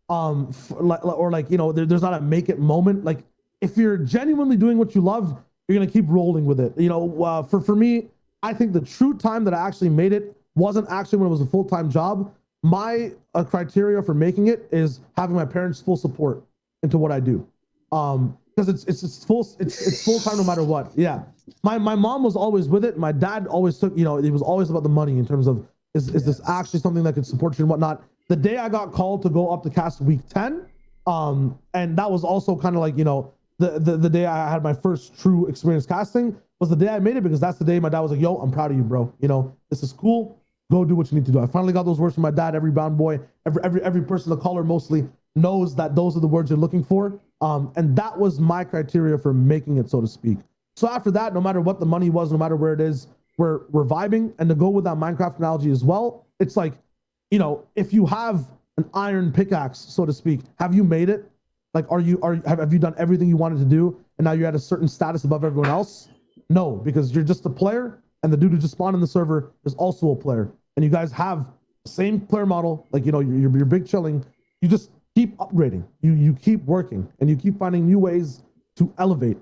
Or like, you know, there's not a make it moment. Like if you're genuinely doing what you love, you're gonna keep rolling with it. You know, for me, I think the true time that I actually made it wasn't actually when it was a full-time job. My criteria for making it is having my parents' full support into what I do. Because it's full time no matter what. Yeah. My mom was always with it. My dad always took, you know, it was always about the money in terms of is this actually something that could support you and whatnot. The day I got called to go up to cast week 10, and that was also kind of like, you know, the day I had my first true experience casting was the day I made it, because that's the day my dad was like, yo, I'm proud of you, bro. You know, this is cool. Go do what you need to do. I finally got those words from my dad. Every brown boy, every person of color mostly knows that those are the words you're looking for. And that was my criteria for making it, so to speak. So after that, no matter what the money was, no matter where it is, we're vibing. And to go with that Minecraft analogy as well, it's like, you know, if you have an iron pickaxe, so to speak, have you made it? Like, have you done everything you wanted to do, and now you're at a certain status above everyone else? No, because you're just a player, and the dude who just spawned in the server is also a player, and you guys have the same player model. Like, you know, you're big chilling. You just keep upgrading. You keep working, and you keep finding new ways to elevate.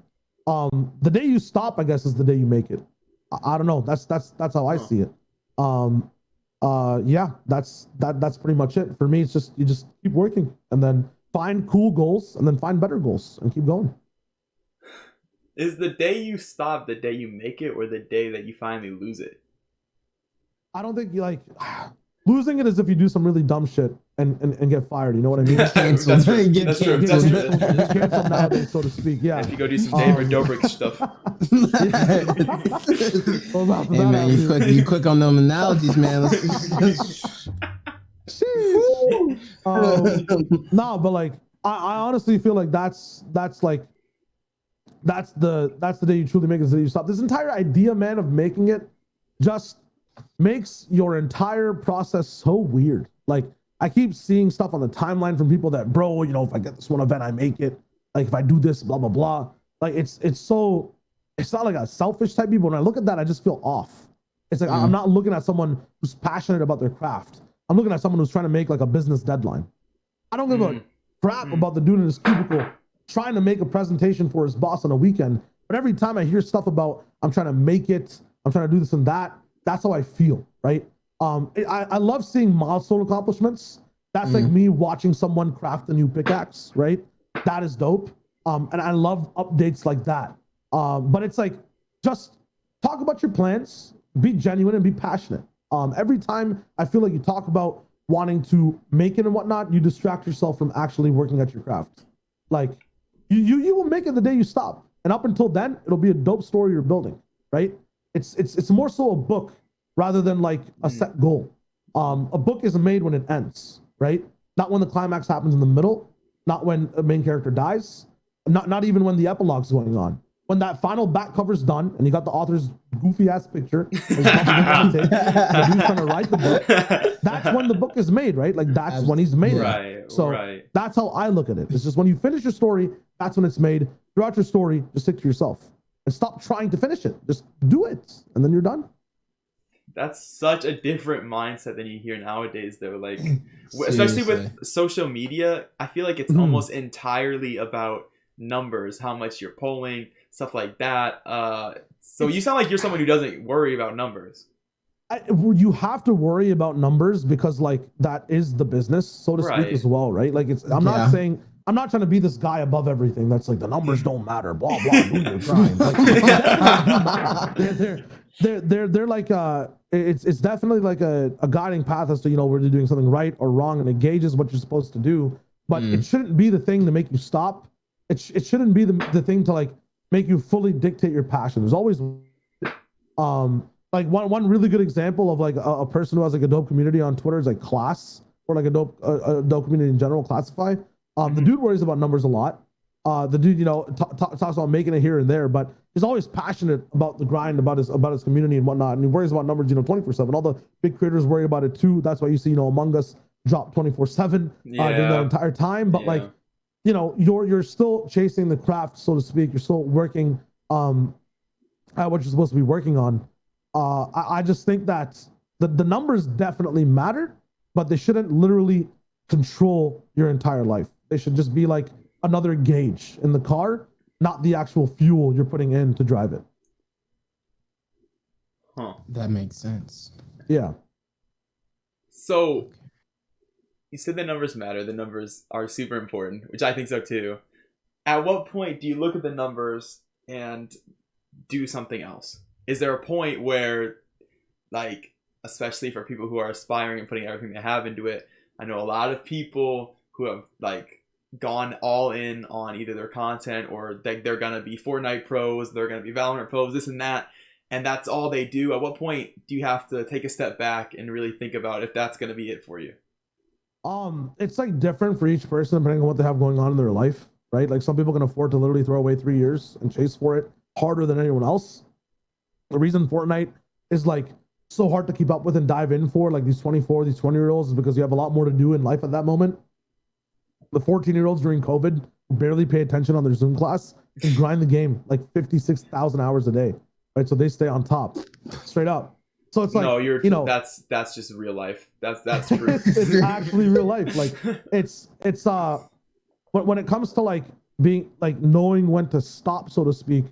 The day you stop, I guess, is the day you make it. I don't know. That's how I see it. Yeah, that's pretty much it for me. It's just you just keep working and then find cool goals and then find better goals and keep going. Is the day you stop the day you make it, or the day that you finally lose it? I don't think you like losing it is if you do some really dumb shit and get fired. You know what I mean? Canceled. That's true. Canceled nowadays, so to speak. Yeah. If you go do some David Dobrik stuff. Hey man, you quick on them analogies, man. No, but like I honestly feel like that's the day you truly make it, the day you stop. This entire idea, man, of making it just makes your entire process so weird. Like I keep seeing stuff on the timeline from people that, bro, you know, if I get this one event, I make it. Like if I do this, blah blah blah. Like it's not like a selfish type people. When I look at that, I just feel off. It's like I'm not looking at someone who's passionate about their craft. I'm looking at someone who's trying to make like a business deadline. I don't give a crap about the dude in his cubicle trying to make a presentation for his boss on a weekend. But every time I hear stuff about I'm trying to make it, I'm trying to do this and that, that's how I feel, right? I love seeing milestone accomplishments. That's like me watching someone craft a new pickaxe, right? That is dope. And I love updates like that. But it's like, just talk about your plans, be genuine and be passionate. Every time I feel like you talk about wanting to make it and whatnot, you distract yourself from actually working at your craft. Like you will make it the day you stop. And up until then, it'll be a dope story you're building, right? It's more so a book rather than like a set goal. A book is made when it ends, right? Not when the climax happens in the middle, not when a main character dies, not even when the epilogue's going on. When that final back cover's done and you got the author's goofy ass picture, he's trying to write the book, that's when the book is made, right? Like that's when he's made it. So that's how I look at it. It's just when you finish your story, that's when it's made. Throughout your story, just stick to yourself and stop trying to finish it. Just do it, and then you're done. That's such a different mindset than you hear nowadays, though. Like, especially with social media, I feel like it's almost entirely about numbers, how much you're polling, stuff like that. So you sound like you're someone who doesn't worry about numbers. You have to worry about numbers because, like, that is the business, so to speak, as well, right? Like, I'm not saying. I'm not trying to be this guy above everything that's like the numbers don't matter, blah blah. Do your grind. Like, they're like it's definitely like a guiding path as to whether you're doing something right or wrong, and it gauges what you're supposed to do. But it shouldn't be the thing to make you stop. It shouldn't be the thing to like make you fully dictate your passion. There's always like one really good example of like a person who has like a dope community on Twitter is like Class, or like a dope community in general, Classify. The dude worries about numbers a lot. The dude, talks about making it here and there, but he's always passionate about the grind, about his community and whatnot. And he worries about numbers, 24/7. All the big creators worry about it too. That's why you see, Among Us drop 24/7 during that entire time. But like, you're still chasing the craft, so to speak. You're still working at what you're supposed to be working on. I just think that the numbers definitely matter, but they shouldn't literally control your entire life. They should just be like another gauge in the car, not the actual fuel you're putting in to drive it. That makes sense. Yeah. So you said the numbers matter. The numbers are super important, which I think so too. At what point do you look at the numbers and do something else? Is there a point where, like, especially for people who are aspiring and putting everything they have into it, I know a lot of people who have like gone all in on either their content or they're gonna be Fortnite pros, they're gonna be Valorant pros, this and that, and that's all they do. At what point do you have to take a step back and really think about if that's gonna be it for you? It's like different for each person depending on what they have going on in their life, right? Like some people can afford to literally throw away 3 years and chase for it harder than anyone else. The reason Fortnite is like so hard to keep up with and dive in for, like these 20-year-olds, is because you have a lot more to do in life at that moment. The 14-year-olds during COVID barely pay attention on their Zoom class and grind the game like 56,000 hours a day, right? So they stay on top, straight up. So it's like, no, that's just real life. That's true. It's actually real life. Like it's when it comes to like being like knowing when to stop, so to speak.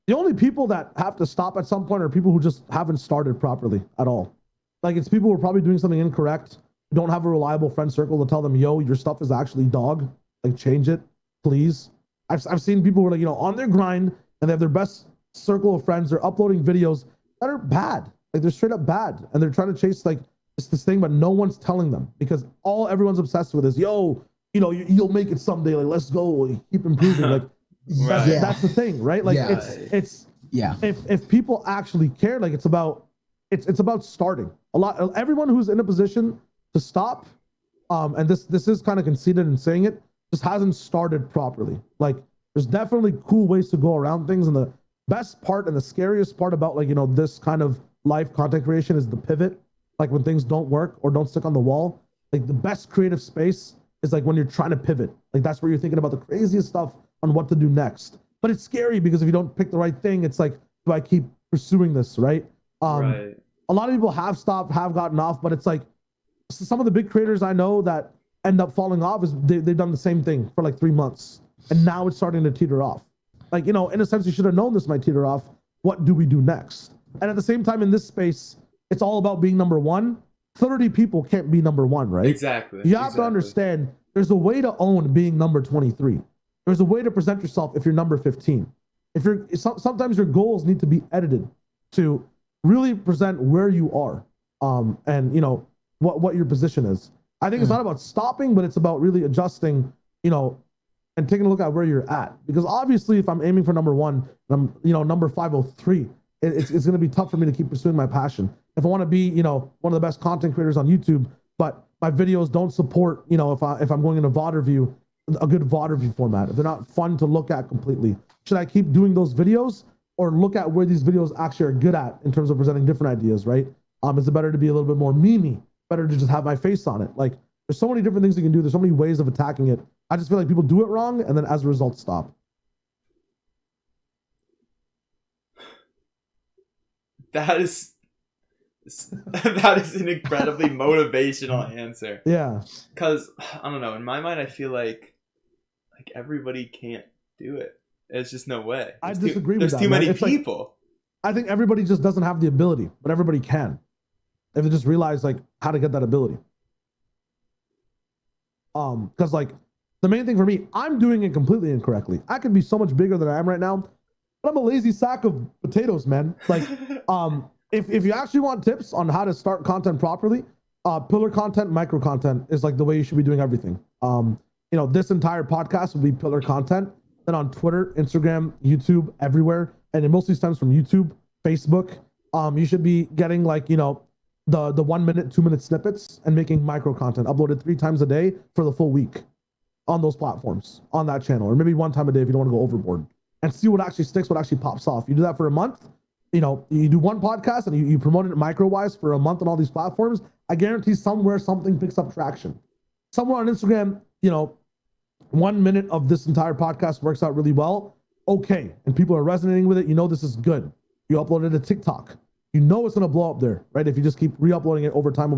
The only people that have to stop at some point are people who just haven't started properly at all. Like it's people who are probably doing something incorrect, don't have a reliable friend circle to tell them, yo, your stuff is actually dog. Like change it, please. I've seen people who are like, on their grind and they have their best circle of friends. They're uploading videos that are bad. Like they're straight up bad. And they're trying to chase like this thing, but no one's telling them because everyone's obsessed with is, yo, you'll make it someday. Like, let's go, keep improving. Like, that's the thing, right? Like it's if people actually care, like it's about starting. Everyone who's in a position to stop, and this is kind of conceited in saying it, just hasn't started properly. Like there's definitely cool ways to go around things, and the best part and the scariest part about like this kind of live content creation is the pivot. Like when things don't work or don't stick on the wall, like the best creative space is like when you're trying to pivot. Like that's where you're thinking about the craziest stuff on what to do next. But it's scary because if you don't pick the right thing, it's like, do I keep pursuing this, right? Right. A lot of people have stopped, have gotten off, but it's like some of the big creators I know that end up falling off is they've done the same thing for like 3 months, and now it's starting to teeter off. Like, in a sense, you should have known this might teeter off. What do we do next? And at the same time, in this space, it's all about being number one. 30 people can't be number one, right? Exactly. You have to understand there's a way to own being number 23. There's a way to present yourself if you're number 15. Sometimes your goals need to be edited to really present where you are, and what your position is. I think it's not about stopping, but it's about really adjusting, and taking a look at where you're at. Because obviously, if I'm aiming for number one, and I'm number 503, it's going to be tough for me to keep pursuing my passion. If I want to be one of the best content creators on YouTube, but my videos don't support, if I'm going into VOD review, a good VOD review format, if they're not fun to look at completely, should I keep doing those videos or look at where these videos actually are good at in terms of presenting different ideas, right? Is it better to be a little bit more memey? Better to just have my face on it? Like, there's so many different things you can do. There's so many ways of attacking it. I just feel like people do it wrong and then as a result stop. That is an incredibly motivational answer. Yeah. Because, I don't know, in my mind, I feel like everybody can't do it. There's just no way. I disagree with that. There's too many It's people. I think everybody just doesn't have the ability, but everybody can. If they just realize how to get that ability. Because the main thing for me, I'm doing it completely incorrectly. I could be so much bigger than I am right now, but I'm a lazy sack of potatoes, man. Like, if you actually want tips on how to start content properly, pillar content, micro content is like the way you should be doing everything. This entire podcast will be pillar content. Then on Twitter, Instagram, YouTube, everywhere, and it mostly stems from YouTube, Facebook. You should be getting the 1 minute, 2 minute snippets and making micro content uploaded 3 times a day for the full week on those platforms, on that channel, or maybe 1 time a day if you don't want to go overboard, and see what actually sticks, what actually pops off. You do that for a month, you do 1 podcast and you promote it micro wise for a month on all these platforms. I guarantee somewhere something picks up traction. Somewhere on Instagram, 1 minute of this entire podcast works out really well. Okay. And people are resonating with it. This is good. You upload it to TikTok. It's going to blow up there, right? If you just keep re-uploading it over time,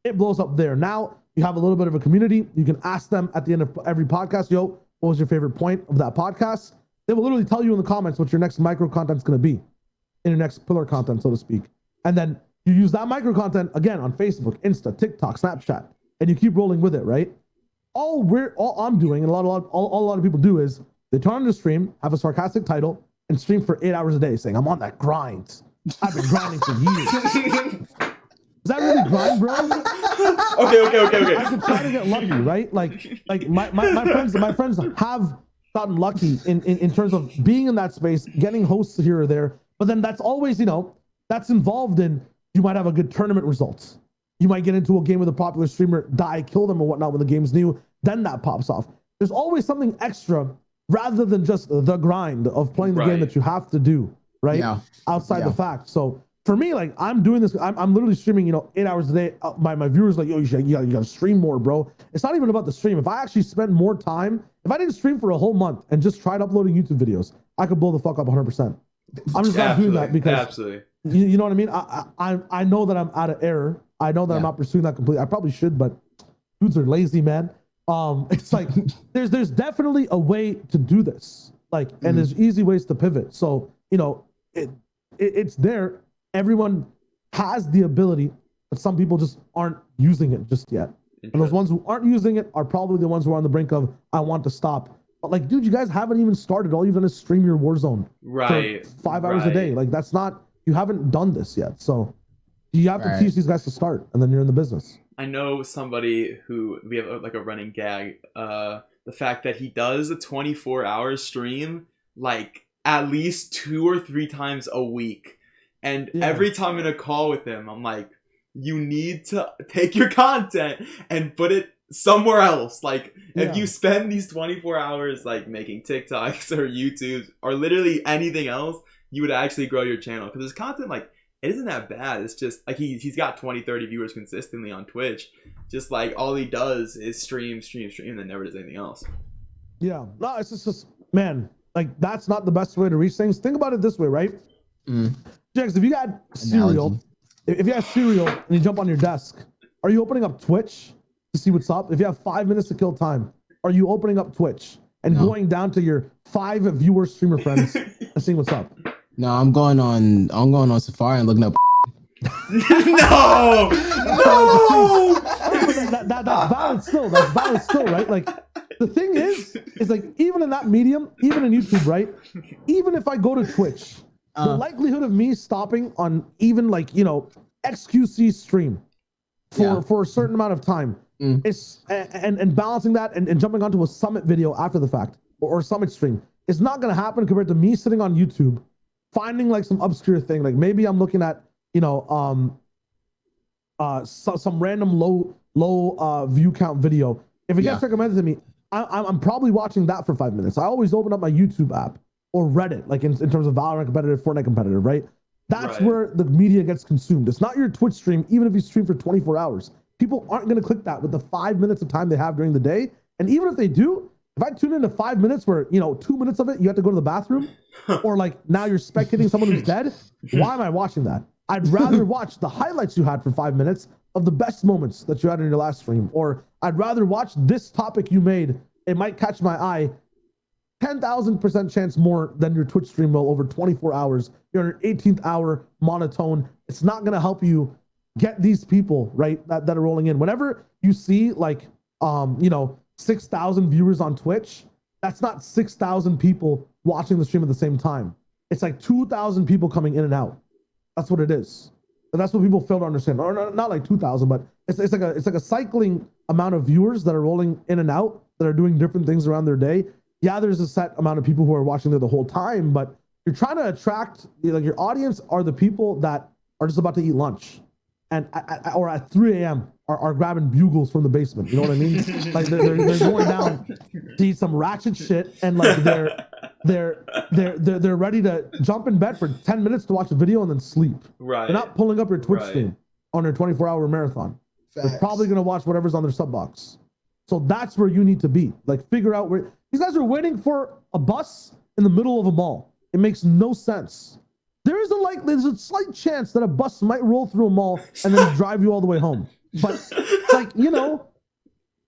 it blows up there. Now you have a little bit of a community. You can ask them at the end of every podcast, what was your favorite point of that podcast? They will literally tell you in the comments what your next micro content is going to be in your next pillar content, so to speak. And then you use that micro content again on Facebook, Insta, TikTok, Snapchat, and you keep rolling with it, right? All I'm doing, and a lot of people do, is they turn on the stream, have a sarcastic title, and stream for 8 hours a day saying, I'm on that grind. I've been grinding for years. Is that really grind, bro? Okay. I could try to get lucky, right? Like my friends have gotten lucky in terms of being in that space, getting hosts here or there. But then that's always, that's involved in, you might have a good tournament results. You might get into a game with a popular streamer, kill them or whatnot when the game's new. Then that pops off. There's always something extra rather than just the grind of playing the game that you have to do, right? Yeah. Outside the fact. So for me, I'm doing this. I'm literally streaming, 8 hours a day. My viewers like, yo, you gotta stream more, bro. It's not even about the stream. If I actually spent more time, if I didn't stream for a whole month and just tried uploading YouTube videos, I could blow the fuck up 100%. I'm just not doing that because you know what I mean? I know that I'm out of error. I know that I'm not pursuing that completely. I probably should, but dudes are lazy, man. It's like there's definitely a way to do this. And there's easy ways to pivot. So, it's there. Everyone has the ability, but some people just aren't using it just yet. And those ones who aren't using it are probably the ones who are on the brink of, I want to stop. But dude, you guys haven't even started. All you've done is stream your Warzone for 5 hours a day. That's not, you haven't done this yet. So you have to teach these guys to start, and then you're in the business. I know somebody who we have a running gag. The fact that he does a 24-hour stream at least 2 or 3 times a week. And every time in a call with him, I'm like, you need to take your content and put it somewhere else. If you spend these 24 hours making TikToks or YouTube or literally anything else, you would actually grow your channel. Because his content, it isn't that bad. It's just he's got 20, 30 viewers consistently on Twitch. Just all he does is stream, and then never does anything else. Yeah. No, it's just man, Like that's not the best way to reach things. Think about it this way, right? Jax, if you got cereal, if you have cereal and you jump on your desk, are you opening up Twitch to see what's up? If you have 5 minutes to kill time, are you opening up Twitch and going down to your 5 viewer streamer friends and seeing what's up? No, I'm going on Safari and looking up. No. That's valid still. That's valid still, right? Like the thing is like even in that medium, even in YouTube, right? Even if I go to Twitch, the likelihood of me stopping on even like, you know, XQC stream for a certain amount of time is and balancing that and jumping onto a Summit video after the fact or Summit stream is not going to happen compared to me sitting on YouTube finding like some obscure thing. Like maybe I'm looking at, you know, some random low view count video. If it gets recommended to me, I'm probably watching that for 5 minutes. I always open up my YouTube app or Reddit, like in terms of Valorant competitive, Fortnite competitive, right? That's where the media gets consumed. It's not your Twitch stream, even if you stream for 24 hours. People aren't going to click that with the 5 minutes of time they have during the day. And even if they do, if I tune into 5 minutes where, you know, 2 minutes of it, you have to go to the bathroom or like now you're spectating someone who's dead. Why am I watching that? I'd rather watch the highlights you had for 5 minutes of the best moments that you had in your last stream. Or I'd rather watch this topic you made. It might catch my eye 10,000% chance more than your Twitch stream will over 24 hours. You're in your 18th hour monotone. It's not going to help you get these people, right, that are rolling in. Whenever you see like, you know, 6,000 viewers on Twitch, that's not 6,000 people watching the stream at the same time. It's like 2,000 people coming in and out. That's what it is. And that's what people fail to understand. Or not like 2,000, but it's like a cycling amount of viewers that are rolling in and out that are doing different things around their day. Yeah, there's a set amount of people who are watching there the whole time, but you're trying to attract, like your audience are the people that are just about to eat lunch and or at 3 a.m. are grabbing bugles from the basement. You know what I mean? Like they're going down to eat some ratchet shit and like they're ready to jump in bed for 10 minutes to watch a video and then sleep. Right. They're not pulling up your Twitch stream on their 24-hour marathon. Facts. They're probably gonna watch whatever's on their sub box. So that's where you need to be. Like figure out where these guys are waiting for a bus in the middle of a mall. It makes no sense. There's a slight chance that a bus might roll through a mall and then drive you all the way home. But like, you know,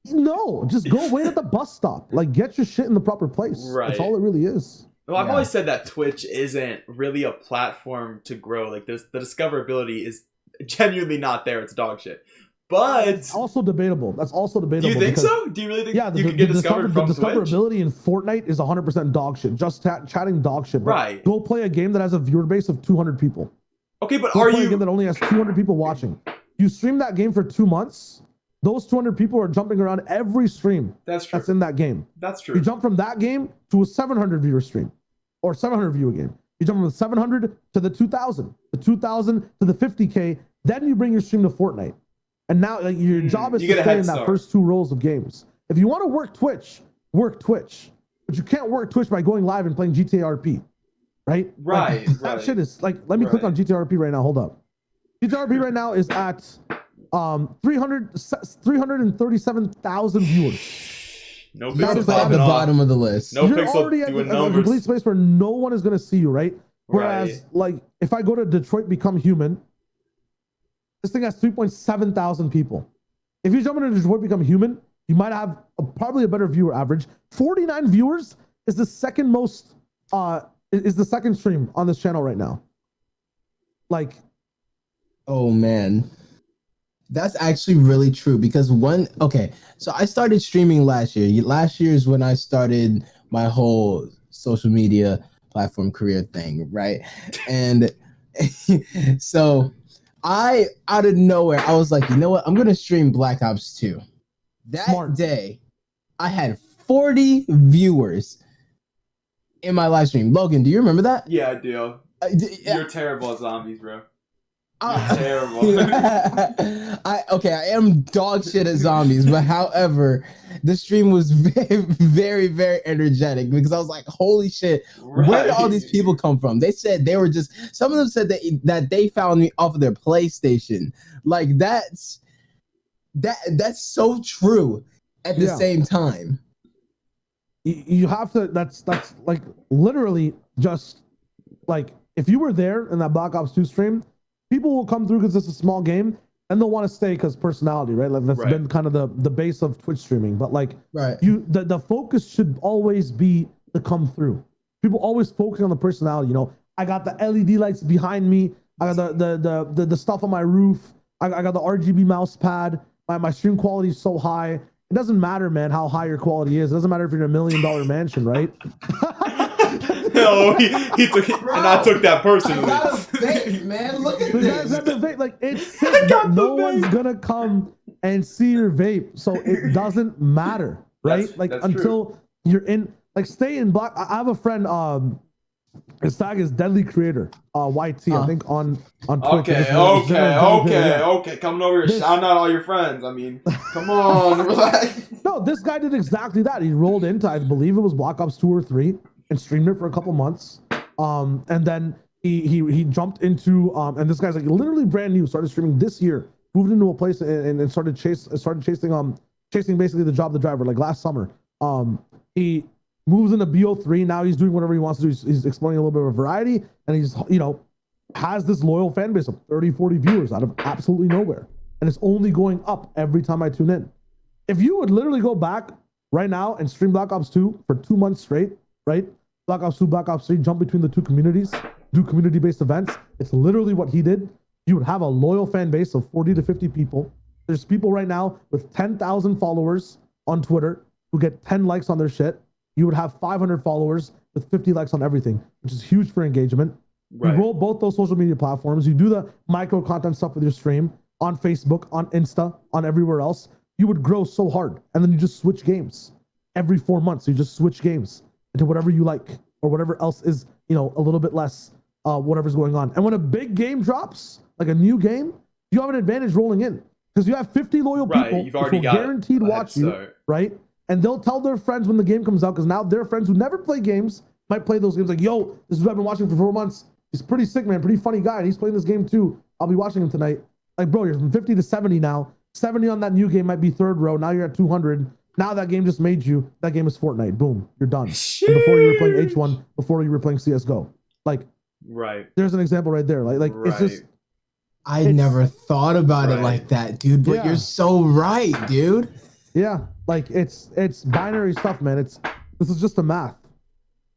no, just go wait at the bus stop. Like get your shit in the proper place. Right. That's all it really is. Well, I've always said that Twitch isn't really a platform to grow. Like the discoverability is genuinely not there. It's dog shit. But it's also debatable. That's also debatable. Do you think so? Do you really think you could get discovered from Twitch? The discoverability in Fortnite is 100% dog shit. Just chatting dog shit. Right. Go play a game that has a viewer base of 200 people. Okay, but Go play a game that only has 200 people watching. You stream that game for 2 months. Those 200 people are jumping around every stream. That's true. That's in that game. That's true. You jump from that game to a 700 viewer stream or 700 viewer game. You jump from the 700 to the 2,000, the 2,000 to the 50K. Then you bring your stream to Fortnite. And now like, your job is to stay in that first 2 rows of games. If you want to work Twitch. But you can't work Twitch by going live and playing GTA RP. Right? Right. Like, that shit is like, let me click on GTA RP right now. Hold up. GTA RP right now is at 337,000 viewers. No That is at the bottom of the list. No You're pixel already at a complete space where no one is going to see you, right? Whereas, like, if I go to Detroit Become Human, this thing has 3.7 thousand people. If you jump into Detroit Become Human, you might have probably a better viewer average. 49 viewers is the second most, is the second stream on this channel right now. Like, oh man, that's actually really true because so I started streaming last year. Last year is when I started my whole social media platform career thing, right? And so I, out of nowhere, I was like, you know what? I'm going to stream Black Ops 2. That day, I had 40 viewers in my live stream. Logan, do you remember that? Yeah, I do. You're terrible at zombies, bro. You're terrible. I am dog shit at zombies, but however, the stream was very, very, very energetic because I was like, holy shit, where did all these people come from? They said they were some of them said that they found me off of their PlayStation. Like that's so true at the same time. you have to. That's like literally just like if you were there in that Black Ops 2 stream, people will come through because it's a small game and they'll want to stay because personality, right? Like that's been kind of the base of Twitch streaming. But like the focus should always be to come through. People always focus on the personality. You know, I got the LED lights behind me. I got the stuff on my roof. I got the RGB mouse pad. My stream quality is so high. It doesn't matter, man, how high your quality is. It doesn't matter if you're in $1 million mansion, right? No, he took it, and I took that personally. I got a vape, man. Look at this. Got the vape. Like it's sick, but no one's gonna come and see your vape, so it doesn't matter, right? That's until true. You're in. Like stay in black. I have a friend. His tag is Deadly Creator, YT. I think on Twitch. Okay. Coming over here, shouting out all your friends. I mean, come on, relax. No, this guy did exactly that. He rolled into, I believe it was Black Ops 2 or 3, and streamed it for a couple months. And then he jumped into and this guy's like literally brand new. Started streaming this year. Moved into a place and started chasing basically the job of the driver like last summer. He moves into BO3. Now he's doing whatever he wants to do. He's exploring a little bit of a variety, and he's, you know, has this loyal fan base of 30, 40 viewers out of absolutely nowhere. And it's only going up every time I tune in. If you would literally go back right now and stream Black Ops 2 for 2 months straight, right? Black Ops 2, Black Ops 3, jump between the two communities, do community-based events. It's literally what he did. You would have a loyal fan base of 40 to 50 people. There's people right now with 10,000 followers on Twitter who get 10 likes on their shit. You would have 500 followers with 50 likes on everything, which is huge for engagement. Right. You roll both those social media platforms. You do the micro content stuff with your stream on Facebook, on Insta, on everywhere else. You would grow so hard. And then you just switch games. Every 4 months, you just switch games into whatever you like or whatever else is, you know, a little bit less whatever's going on. And when a big game drops, like a new game, you have an advantage rolling in because you have 50 loyal people You've already who will guaranteed watch you, right? And they'll tell their friends when the game comes out, because now their friends who never play games might play those games like, yo, this is what I've been watching for 4 months. He's pretty sick, man, pretty funny guy, and he's playing this game too. I'll be watching him tonight. Like, bro, you're from 50 to 70 now. 70 on that new game might be third row. Now you're at 200. Now that game just made you. That game is Fortnite. Boom, you're done. And before you were playing H1, before you were playing CSGO. Like, there's an example right there. Like it's just. I never thought about it like that, dude. But you're so right, dude. Yeah, like it's binary stuff, man. This is just a math.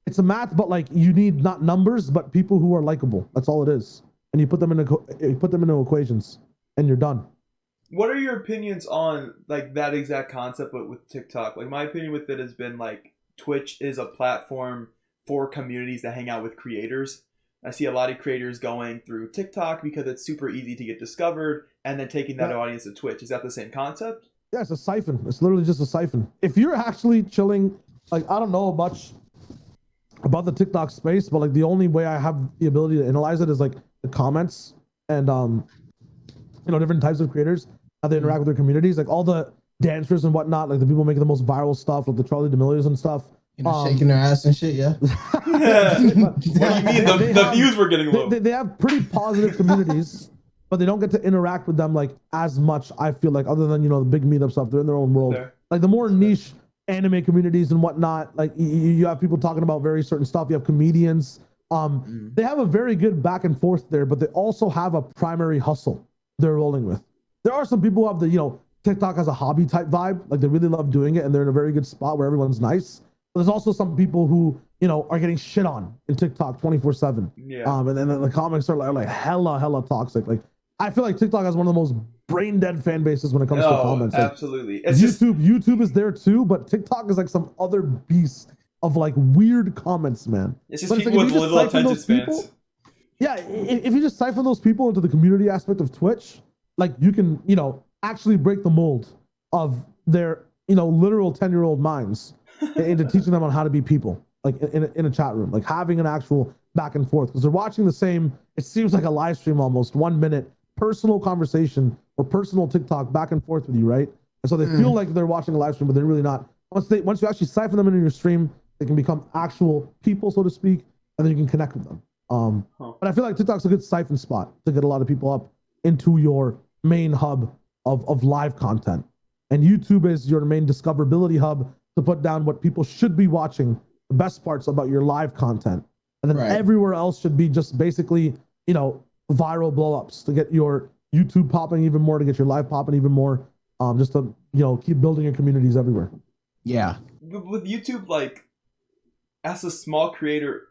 It's a math, but like you need not numbers, but people who are likable. That's all it is. And you put them into equations, and you're done. What are your opinions on like that exact concept, but with TikTok? Like my opinion with it has been like Twitch is a platform for communities that hang out with creators. I see a lot of creators going through TikTok because it's super easy to get discovered, and then taking that audience to Twitch. Is that the same concept? Yeah, it's a siphon. It's literally just a siphon. If you're actually chilling, like I don't know much about the TikTok space, but like the only way I have the ability to analyze it is like the comments and you know, different types of creators, how they interact with their communities, like all the dancers and whatnot, like the people making the most viral stuff, like the Charlie D'Amelios and stuff. You know, shaking their ass and shit, yeah. What do you mean? The views were getting low. They have pretty positive communities. But they don't get to interact with them like as much, I feel like, other than, you know, the big meetup stuff. They're in their own world. Fair. Like the more niche anime communities and whatnot, like you have people talking about very certain stuff. You have comedians. They have a very good back and forth there, but they also have a primary hustle they're rolling with. There are some people who have the, you know, TikTok as a hobby type vibe. Like they really love doing it and they're in a very good spot where everyone's nice. But there's also some people who, you know, are getting shit on in TikTok 24/7. Yeah. And then the comments are like hella toxic. Like, I feel like TikTok has one of the most brain dead fan bases when it comes to comments. Like, absolutely. It's YouTube is there too, but TikTok is like some other beast of like weird comments, man. It's just people with little attention spans. Yeah, if you just siphon those people into the community aspect of Twitch, like you can, you know, actually break the mold of their, you know, literal 10-year-old minds into teaching them on how to be people, like in a chat room, like having an actual back and forth, because they're watching the same, it seems like a live stream almost, 1 minute personal conversation or personal TikTok back and forth with you, right? And so they feel like they're watching a live stream, but they're really not. Once you actually siphon them into your stream, they can become actual people, so to speak, and then you can connect with them. But I feel like TikTok's a good siphon spot to get a lot of people up into your main hub of live content. And YouTube is your main discoverability hub to put down what people should be watching, the best parts about your live content. And then everywhere else should be just basically, you know, viral blow-ups to get your YouTube popping even more, to get your live popping even more, just to, you know, keep building your communities everywhere. Yeah. With YouTube, like, as a small creator,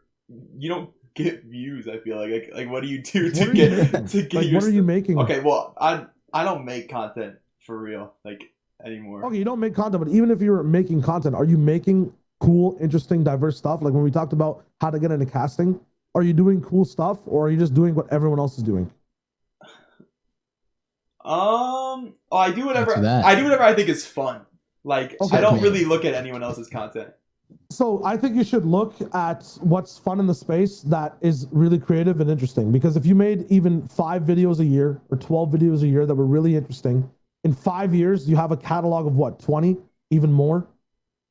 you don't get views. I feel like what do you do to get like, what are you making? Okay, well, I don't make content for real like anymore. Okay, you don't make content, but even if you're making content, are you making cool, interesting, diverse stuff? Like when we talked about how to get into casting, are you doing cool stuff, or are you just doing what everyone else is doing? I do whatever I think is fun. Like, I don't really look at anyone else's content. So I think you should look at what's fun in the space that is really creative and interesting. Because if you made even 5 videos a year or 12 videos a year that were really interesting, in 5 years, you have a catalog of what, 20, even more?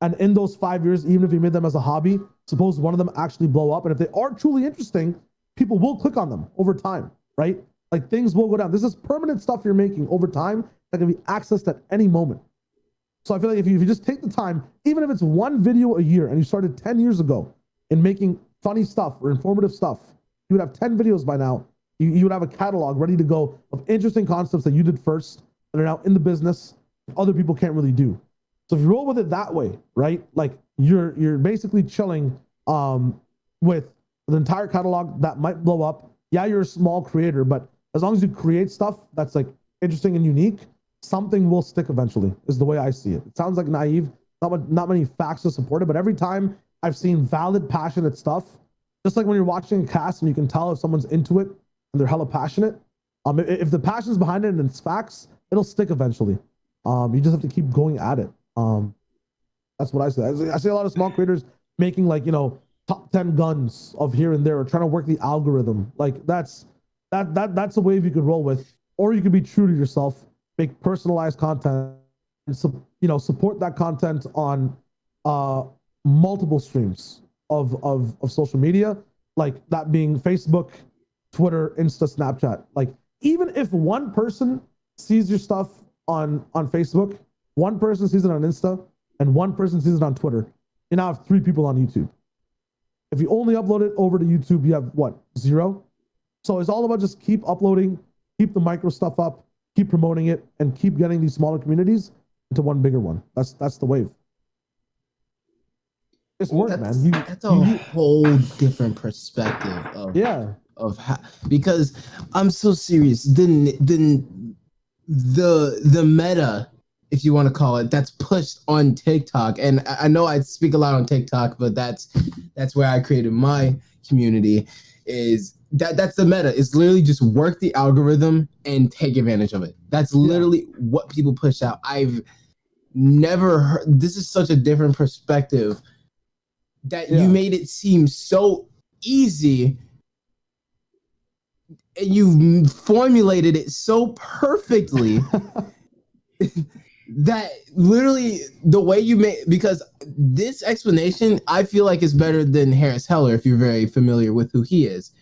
And in those 5 years, even if you made them as a hobby, suppose one of them actually blow up. And if they are truly interesting, people will click on them over time, right? Like things will go down. This is permanent stuff you're making over time that can be accessed at any moment. So I feel like if you just take the time, even if it's 1 video a year and you started 10 years ago in making funny stuff or informative stuff, you would have 10 videos by now. You would have a catalog ready to go of interesting concepts that you did first that are now in the business other people can't really do. So if you roll with it that way, right? Like you're basically chilling with the entire catalog that might blow up. Yeah, you're a small creator, but as long as you create stuff that's like interesting and unique, something will stick eventually, is the way I see it. It sounds like naive, not many facts to support it, but every time I've seen valid, passionate stuff, just like when you're watching a cast and you can tell if someone's into it and they're hella passionate, if the passion's behind it and it's facts, it'll stick eventually. You just have to keep going at it. That's what I say. I see a lot of small creators making like, you know, top 10 guns of here and there, or trying to work the algorithm. Like that's a wave you could roll with, or you could be true to yourself, make personalized content, and support that content on multiple streams of social media, like that being Facebook, Twitter, Insta, Snapchat. Like even if one person sees your stuff on Facebook, one person sees it on Insta, and one person sees it on Twitter, you now have 3 people on YouTube. If you only upload it over to YouTube, you have what, 0? So it's all about just keep uploading, keep the micro stuff up, keep promoting it, and keep getting these smaller communities into one bigger one. That's the wave. It's work, man. That's a whole different perspective of how, because I'm so serious. Then the meta, if you want to call it, that's pushed on TikTok. And I know I speak a lot on TikTok, but that's where I created my community. Is that's the meta. It's literally just work the algorithm and take advantage of it. That's literally what people push out. I've never heard. This is such a different perspective that you made it seem so easy, and you formulated it so perfectly. That literally the way you made, because this explanation I feel like is better than Harris Heller, if you're very familiar with who he is.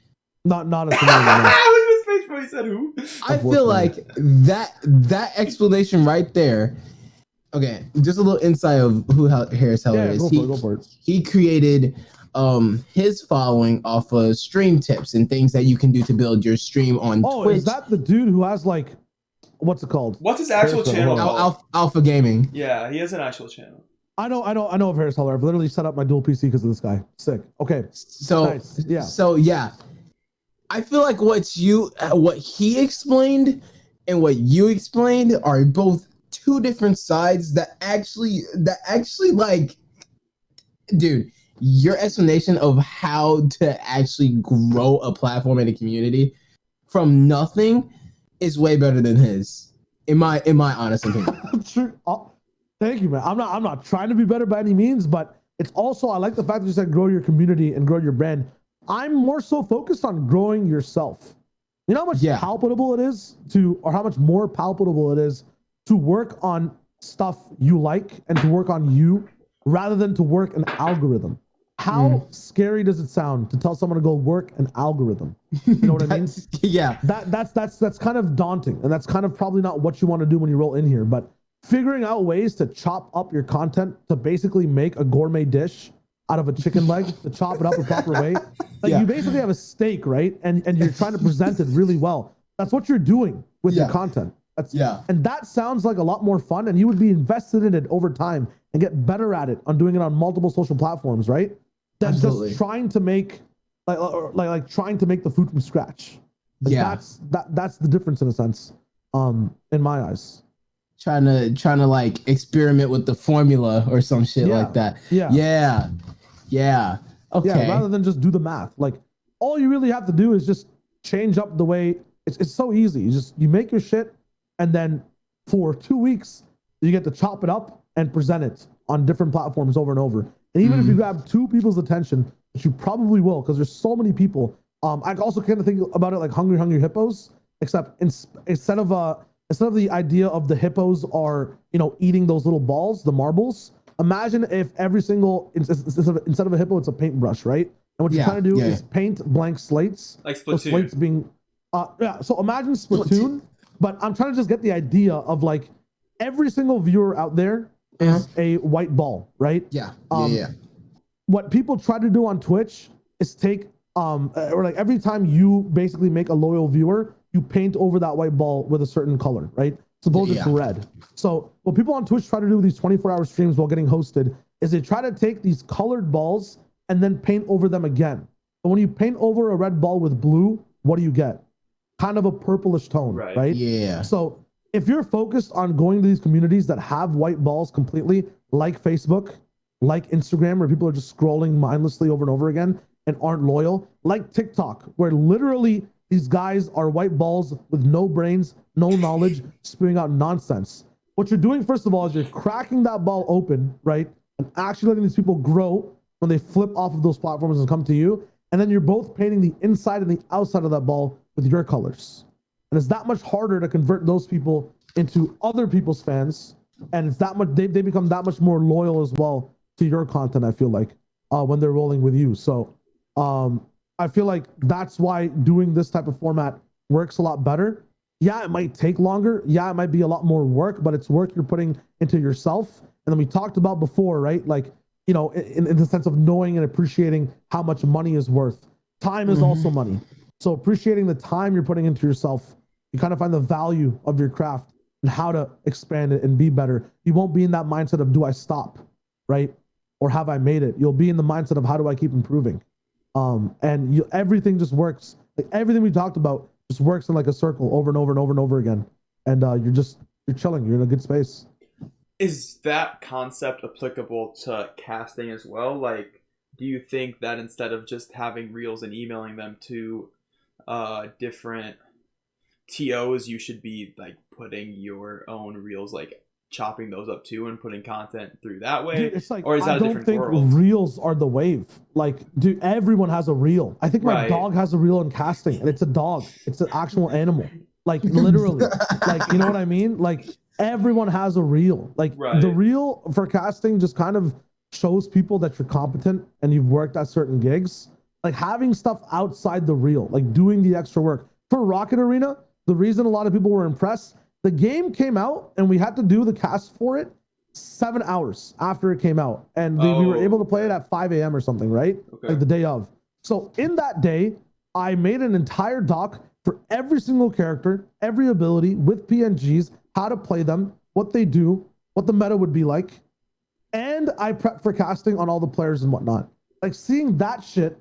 Not as familiar. Look at his face before he said who. I feel like that explanation right there. Okay, just a little insight of who Harris Heller is. Go for it. He created his following off of stream tips and things that you can do to build your stream on Twitch. Oh, is that the dude who has like, what's it called? What's his actual channel called? Alpha Gaming. Yeah, he has an actual channel. I know of Harris Heller. I've literally set up my dual PC because of this guy. Sick. Okay. So nice. Yeah. So yeah, I feel like what he explained and what you explained are both 2 different sides that actually like, dude, your explanation of how to actually grow a platform and a community from nothing is way better than his, in my honest opinion. True. Thank you, man. I'm not trying to be better by any means, but it's also, I like the fact that you said grow your community and grow your brand. I'm more so focused on growing yourself. You know how much palpable it is or how much more palpable it is to work on stuff you like and to work on you rather than to work an algorithm. How scary does it sound to tell someone to go work an algorithm? You know what I mean? Yeah. That's kind of daunting, and that's kind of probably not what you want to do when you roll in here. But figuring out ways to chop up your content to basically make a gourmet dish out of a chicken leg, to chop it up the proper way. Like you basically have a steak, right? And you're trying to present it really well. That's what you're doing with your content. And that sounds like a lot more fun, and you would be invested in it over time and get better at it on doing it on multiple social platforms, right? Than just trying to make like trying to make the food from scratch. Like that's the difference in a sense, in my eyes. Trying to like experiment with the formula or some shit like that. Yeah. Okay. Yeah, rather than just do the math. Like all you really have to do is just change up the way it's so easy. You make your shit, and then for 2 weeks you get to chop it up and present it on different platforms over and over. And even if you grab 2 people's attention, which you probably will, because there's so many people. I also kind of think about it like Hungry Hippos, except instead of the idea of the hippos are, eating those little balls, the marbles. Imagine if every single, instead of a hippo, it's a paintbrush, right? And what you're trying to do is paint blank slates. Like Splatoon. Those slates being, so imagine Splatoon, but I'm trying to just get the idea of like every single viewer out there is a white ball, right? What people try to do on Twitch is take, or like every time you basically make a loyal viewer, you paint over that white ball with a certain color, right? Suppose it's red. So what people on Twitch try to do with these 24-hour streams while getting hosted is they try to take these colored balls and then paint over them again. But when you paint over a red ball with blue, what do you get? Kind of a purplish tone, right? Yeah. So if you're focused on going to these communities that have white balls completely, like Facebook, like Instagram, where people are just scrolling mindlessly over and over again and aren't loyal, like TikTok, where literally these guys are white balls with no brains, no knowledge, spewing out nonsense. What you're doing, first of all, is you're cracking that ball open, right? And actually letting these people grow when they flip off of those platforms and come to you. And then you're both painting the inside and the outside of that ball with your colors. And it's that much harder to convert those people into other people's fans. And it's that much, they become that much more loyal as well to your content, I feel like, when they're rolling with you. So I feel like that's why doing this type of format works a lot better. Yeah, it might take longer. Yeah, it might be a lot more work, but it's work you're putting into yourself. And then we talked about before, right? Like, in the sense of knowing and appreciating how much money is worth. Time is also money. So appreciating the time you're putting into yourself, you kind of find the value of your craft and how to expand it and be better. You won't be in that mindset of, do I stop, right? Or have I made it? You'll be in the mindset of, how do I keep improving? And everything just works. Like everything we talked about just works in like a circle over and over and over and over again. And you're chilling. You're in a good space. Is that concept applicable to casting as well? Like, do you think that instead of just having reels and emailing them to different TOs, you should be like putting your own reels, like chopping those up too and putting content through that way? Dude, it's like, or is that I don't think reels are the wave. Like, dude, everyone has a reel. I think my dog has a reel in casting, and it's a dog. It's an actual animal. Like literally. Like, you know what I mean? Like everyone has a reel. Like the reel for casting just kind of shows people that you're competent and you've worked at certain gigs. Like having stuff outside the reel, like doing the extra work. For Rocket Arena, the reason a lot of people were impressed, the game came out and we had to do the cast for it 7 hours after it came out. And we were able to play it at 5 a.m. or something, right? Like the day of. So in that day, I made an entire doc for every single character, every ability with PNGs, how to play them, what they do, what the meta would be like. And I prepped for casting on all the players and whatnot. Like seeing that shit,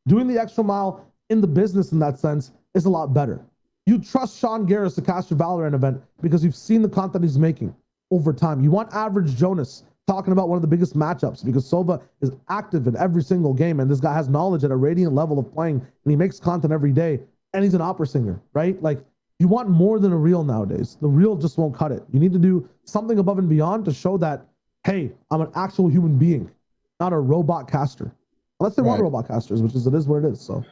doing the extra mile in the business in that sense is a lot better. You trust ShyoWageras to cast your Valorant event because you've seen the content he's making over time. You want Average Jonas talking about one of the biggest matchups because Sova is active in every single game and this guy has knowledge at a radiant level of playing and he makes content every day and he's an opera singer, right? Like you want more than a reel nowadays. The reel just won't cut it. You need to do something above and beyond to show that, hey, I'm an actual human being, not a robot caster. Unless they want robot casters, which is, it is what it is, so.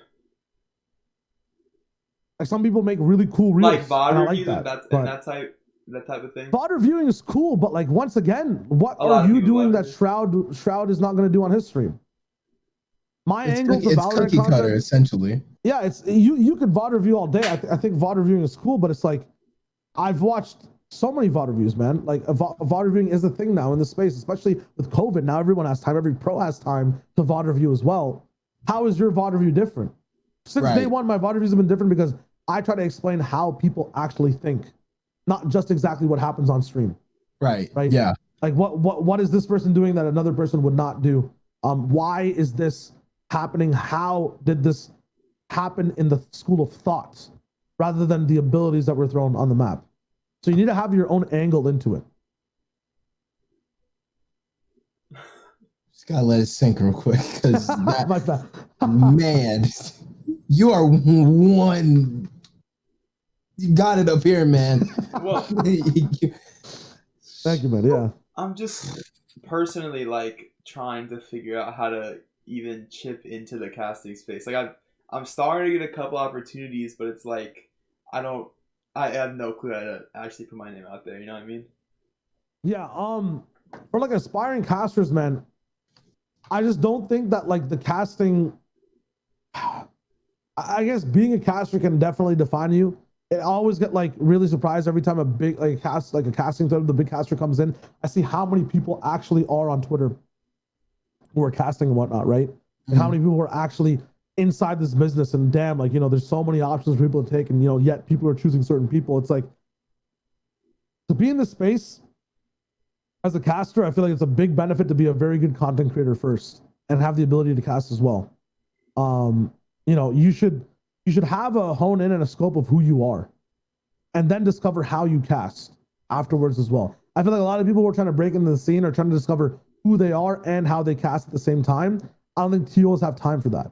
Like some people make really cool reels. Like VOD reviews and that type of thing. VOD reviewing is cool, but like once again, what are you doing that Shroud is not going to do on his stream? It's cookie cutter essentially. Yeah, it's you could VOD review all day. I think VOD reviewing is cool, but it's like I've watched so many VOD reviews, man. Like VOD reviewing is a thing now in the space, especially with COVID. Now everyone has time. Every pro has time to VOD review as well. How is your VOD review different? Since day one, my VOD reviews have been different because I try to explain how people actually think, not just exactly what happens on stream. Right. Yeah. Like what is this person doing that another person would not do? Why is this happening? How did this happen in the school of thoughts rather than the abilities that were thrown on the map? So you need to have your own angle into it. Just gotta let it sink real quick, because man, you are one. You got it up here, man. Well, thank you, man. Yeah. I'm just personally like trying to figure out how to even chip into the casting space. Like I'm starting to get a couple opportunities, but it's like I have no clue how to actually put my name out there. You know what I mean? Yeah. For like aspiring casters, man, I just don't think that like the casting. I guess being a caster can definitely define you. I always get like really surprised every time a big a casting the big caster comes in. I see how many people actually are on Twitter who are casting and whatnot, right? And how many people are actually inside this business, and damn, like, you know, there's so many options for people to take, and, you know, yet people are choosing certain people. It's like, to be in this space as a caster, I feel like it's a big benefit to be a very good content creator first and have the ability to cast as well. You know, you should have a hone in and a scope of who you are, and then discover how you cast afterwards as well. I feel like a lot of people who are trying to break into the scene are trying to discover who they are and how they cast at the same time. I don't think TOs have time for that.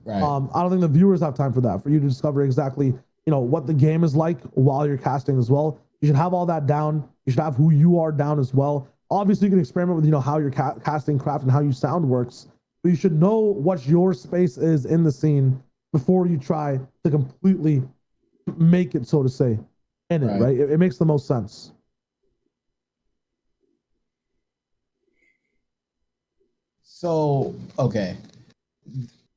Right. I don't think the viewers have time for that, for you to discover exactly, you know, what the game is like while you're casting as well. You should have all that down. You should have who you are down as well. Obviously, you can experiment with, you know, how your casting craft and how your sound works, but you should know what your space is in the scene before you try to completely make it, so to say, in it, right? It makes the most sense. So, okay.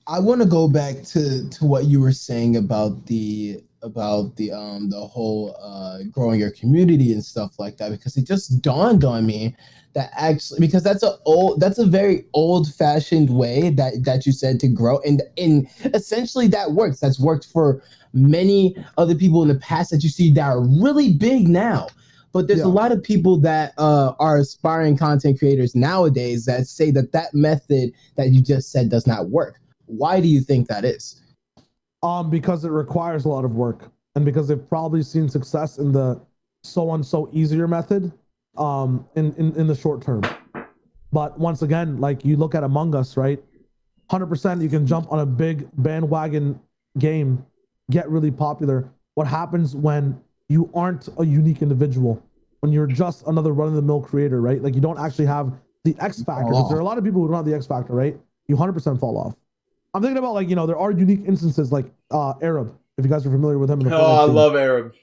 I want to go back to what you were saying about the whole growing your community and stuff like that, because it just dawned on me that actually, because that's a very old-fashioned way that you said to grow, and essentially that works. That's worked for many other people in the past that you see that are really big now. But there's a lot of people that are aspiring content creators nowadays that say that method that you just said does not work. Why do you think that is? Because it requires a lot of work, and because they've probably seen success in the so easier method in the short term. But once again, like, you look at Among Us, right? 100% you can jump on a big bandwagon game, get really popular. What happens when you aren't a unique individual, when you're just another run-of-the-mill creator, right? Like, you don't actually have the X factor. There are a lot of people who don't have the X factor, right? You 100% fall off. I'm thinking about, like, you know, there are unique instances like Arab, if you guys are familiar with him. I love Arab.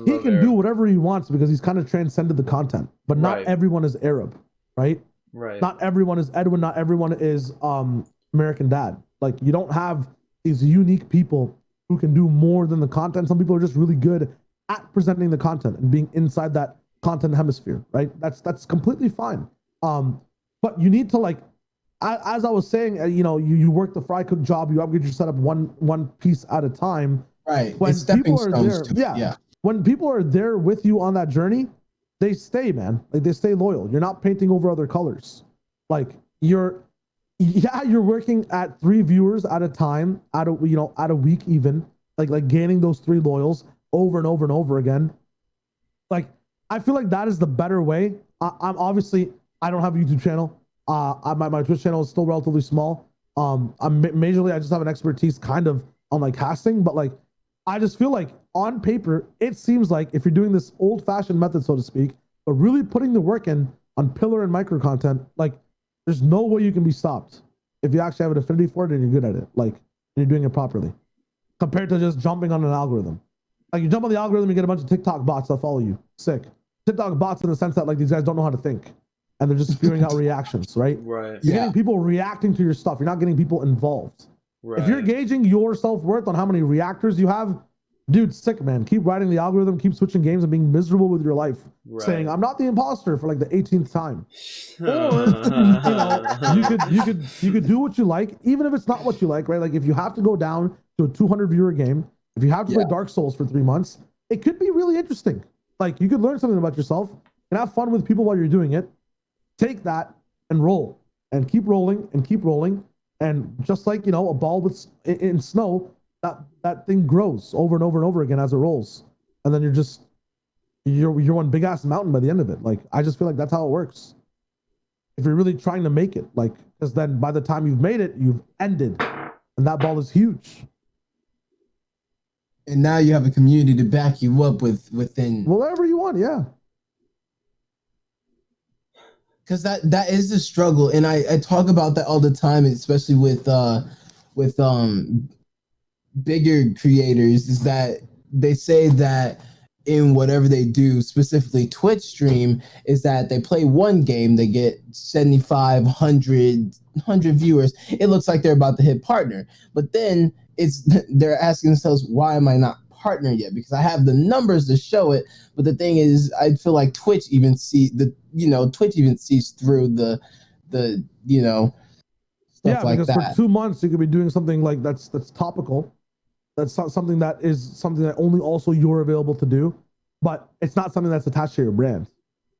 He can do whatever he wants because he's kind of transcended the content, but not everyone is Arab, right? Right. Not everyone is Edwin. Not everyone is American Dad. Like, you don't have these unique people who can do more than the content. Some people are just really good at presenting the content and being inside that content hemisphere, right? That's completely fine. But you need to, like, as I was saying, you know, you work the fry cook job, you upgrade your setup one piece at a time. Right. When people are there, when people are there with you on that journey, they stay, man. Like, they stay loyal. You're not painting over other colors. Like, you're working at 3 viewers at a time, at a week even, like gaining those 3 loyals over and over and over again. Like, I feel like that is the better way. I'm obviously, I don't have a YouTube channel. My Twitch channel is still relatively small. I'm majorly, I just have an expertise kind of on, like, casting, but, like, I just feel like on paper, it seems like if you're doing this old-fashioned method, so to speak, but really putting the work in on pillar and micro content, like, there's no way you can be stopped if you actually have an affinity for it and you're good at it, like, and you're doing it properly, compared to just jumping on an algorithm. Like, you jump on the algorithm, you get a bunch of TikTok bots that follow you. Sick. TikTok bots in the sense that, like, these guys don't know how to think, and they're just spewing out reactions, right? Right. You're getting people reacting to your stuff. You're not getting people involved. Right. If you're gauging your self-worth on how many reactors you have, dude, sick, man. Keep riding the algorithm, keep switching games and being miserable with your life, saying I'm not the imposter for like the 18th time. Or you could do what you like, even if it's not what you like, right? Like if you have to go down to a 200 viewer game, if you have to play Dark Souls for 3 months, it could be really interesting. Like you could learn something about yourself and have fun with people while you're doing it. Take that and roll and keep rolling and keep rolling. And just like, a ball with in snow, that thing grows over and over and over again as it rolls. And then you're one big ass mountain by the end of it. Like, I just feel like that's how it works. If you're really trying to make it, like, because then by the time you've made it, you've ended. And that ball is huge. And now you have a community to back you up within whatever you want, yeah. Because that is the struggle, and I talk about that all the time, especially with bigger creators, is that they say that in whatever they do, specifically Twitch stream, is that they play one game, they get 75, 100 viewers. It looks like they're about to hit partner, but then they're asking themselves, why am I not partner yet? Because I have the numbers to show it. But the thing is, I feel like Twitch even sees through the stuff like that. Yeah, because for 2 months you could be doing something like that's topical. That's not something that only also you're available to do, but it's not something that's attached to your brand.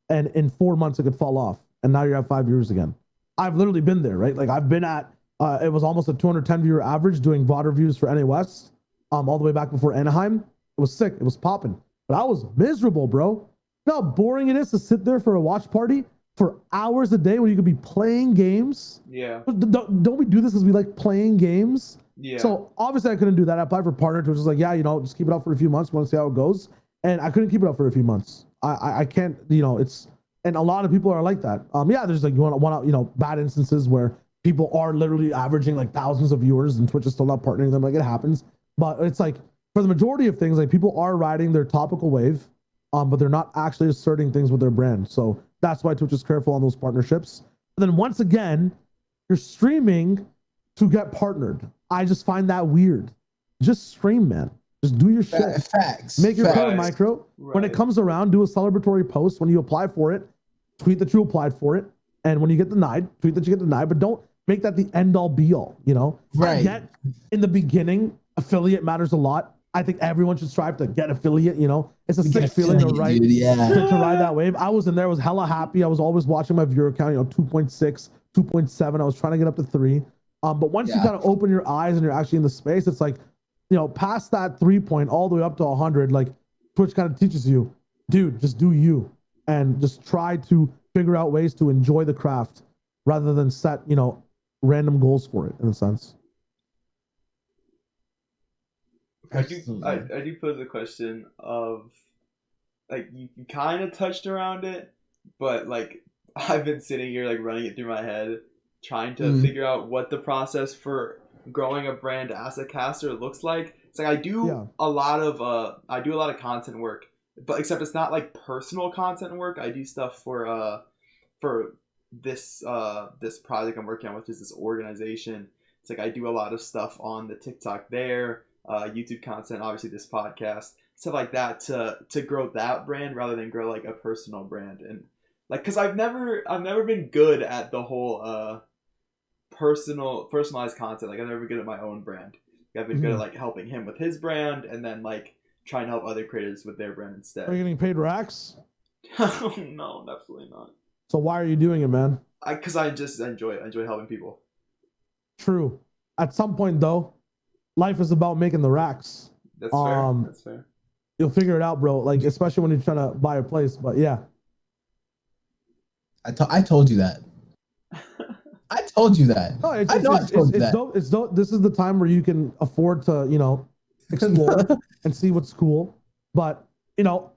And in 4 months it could fall off, and now you have 5 viewers again. I've literally been there, right? Like I've been at it was almost a 210 viewer average doing VOD reviews for NA West, all the way back before Anaheim. It was sick. It was popping, but I was miserable, bro. You know how boring it is to sit there for a watch party for hours a day when you could be playing games. Yeah. Don't we do this because we like playing games? Yeah. So obviously I couldn't do that. I applied for partner, which was like, yeah, just keep it up for a few months. We want to see how it goes. And I couldn't keep it up for a few months. I can't, and a lot of people are like that. Yeah, there's like bad instances where people are literally averaging like thousands of viewers and Twitch is still not partnering them. Like it happens, but it's like for the majority of things, like people are riding their topical wave, but they're not actually asserting things with their brand. So that's why Twitch is careful on those partnerships. And then once again, you're streaming to get partnered. I just find that weird. Just stream, man. Just do your shit. Facts. Make your Facts. micro. Right. When it comes around, do a celebratory post. When you apply for it, tweet that you applied for it. And when you get denied, tweet that you get denied. But don't make that the end all be all, Right. I get in the beginning, affiliate matters a lot. I think everyone should strive to get affiliate, It's a sick feeling to ride that wave. I was in there, I was hella happy. I was always watching my viewer count, 2.6, 2.7. I was trying to get up to 3. But once you kind of open your eyes and you're actually in the space, it's like, past that 3 point all the way up to 100, like Twitch kind of teaches you, dude, just do you and just try to figure out ways to enjoy the craft rather than set, random goals for it in a sense. I do pose the question of, like, you kind of touched around it, but like I've been sitting here like running it through my head, trying to figure out what the process for growing a brand as a caster looks like. It's like I do a lot of content work, but except it's not like personal content work. I do stuff for this project I'm working on, which is this organization. It's like I do a lot of stuff on the TikTok there, YouTube content, obviously this podcast, stuff like that to grow that brand rather than grow like a personal brand. And like, cause I've never been good at the whole personalized content. Like I've never been good at my own brand. Like, I've been good at like helping him with his brand and then like trying to help other creators with their brand instead. Are you getting paid racks? No, absolutely not. So why are you doing it, man? Because I just enjoy helping people. True. At some point though, life is about making the racks. That's fair. That's fair. You'll figure it out, bro. Like especially when you're trying to buy a place. But yeah. I told you that. I told you that. No, I told you that. Dope. It's dope. This is the time where you can afford to, explore and see what's cool. But,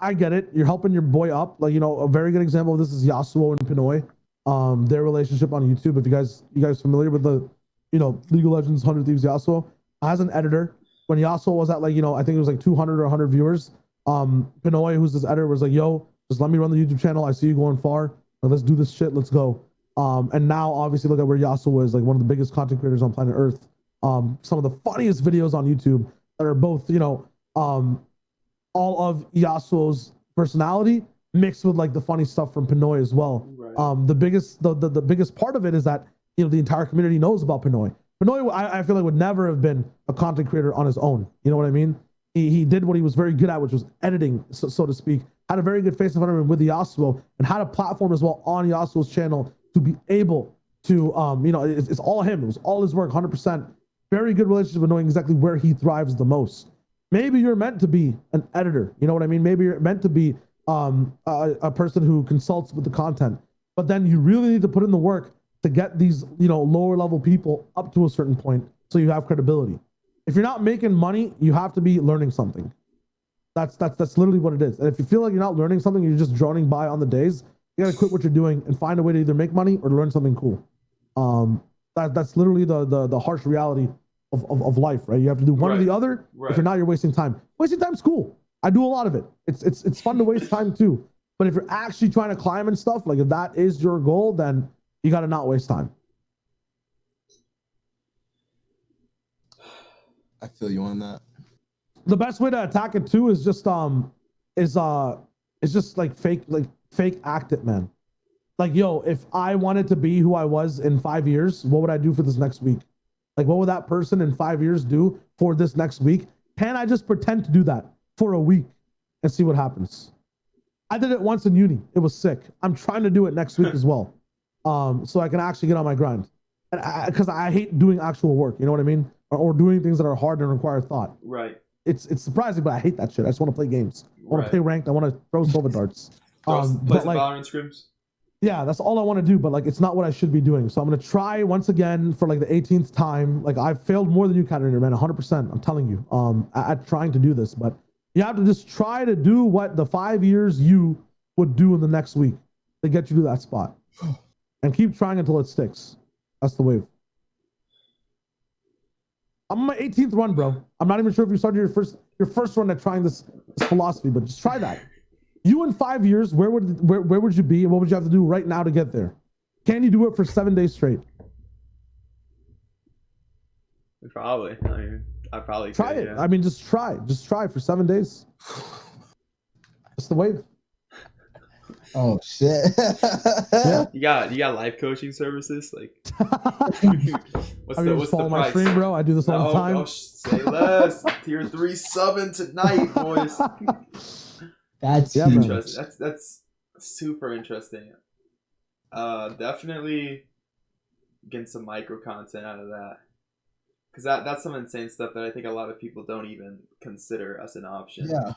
I get it. You're helping your boy up. Like, a very good example of this is Yasuo and Pinoy. Their relationship on YouTube. If you guys familiar with the, League of Legends 100 Thieves Yasuo, as an editor, when Yasuo was at like, I think it was like 200 or 100 viewers, Pinoy, who's this editor, was like, yo, just let me run the YouTube channel. I see you going far. Let's do this shit. Let's go. And now obviously look at where Yasuo is, like one of the biggest content creators on planet Earth. Some of the funniest videos on YouTube that are both, all of Yasuo's personality mixed with like the funny stuff from Pinoy as well. Right. The biggest part of it is that the entire community knows about Pinoy. Pinoy, I feel like would never have been a content creator on his own. You know what I mean? He did what he was very good at, which was editing, so to speak. Had a very good face in front of him with Yasuo, and had a platform as well on Yasuo's channel to be able to, it's all him. It was all his work, 100%. Very good relationship with knowing exactly where he thrives the most. Maybe you're meant to be an editor. You know what I mean? Maybe you're meant to be a person who consults with the content, but then you really need to put in the work to get these, lower level people up to a certain point so you have credibility. If you're not making money, you have to be learning something. That's literally what it is. And if you feel like you're not learning something, you're just droning by on the days, you gotta quit what you're doing and find a way to either make money or learn something cool. That's literally the harsh reality of life, right? You have to do one or the other. Right. If you're not, you're wasting time. Wasting time's cool. I do a lot of it. It's fun to waste time too. But if you're actually trying to climb and stuff, like if that is your goal, then you gotta not waste time. I feel you on that. The best way to attack it too is just like fake act it, man. Like, yo, if I wanted to be who I was in 5 years, what would I do for this next week? Like, what would that person in 5 years do for this next week? Can I just pretend to do that for a week and see what happens? I did it once in uni. It was sick. I'm trying to do it next week as well. So I can actually get on my grind. And because I hate doing actual work, you know what I mean? Or doing things that are hard and require thought. Right. It's surprising, but I hate that shit. I just want to play games. I want to play ranked. I want to throw Sova darts. Play some like, Valorant scrims. Yeah, that's all I want to do, but like it's not what I should be doing. So I'm gonna try once again for like the 18th time. Like I've failed more than you, Katarina, man, 100%. I'm telling you, at trying to do this, but you have to just try to do what the 5 years you would do in the next week to get you to that spot, and keep trying until it sticks. That's the wave. I'm on my 18th run, bro. I'm not even sure if you started your first run at trying this philosophy, but just try that. You in 5 years, where would you be, and what would you have to do right now to get there? Can you do it for 7 days straight? Probably. I mean, I probably try could, it. yeah. I mean, just try for 7 days. It's the wave. Oh shit. Yeah. You got life coaching services, like. what's follow the my price? stream, bro. I do this all the time. Oh, say less. Tier 3 subbing tonight, boys. That's interesting. That's super interesting. Definitely getting some micro content out of that, because that's some insane stuff that I think a lot of people don't even consider as an option. Yeah.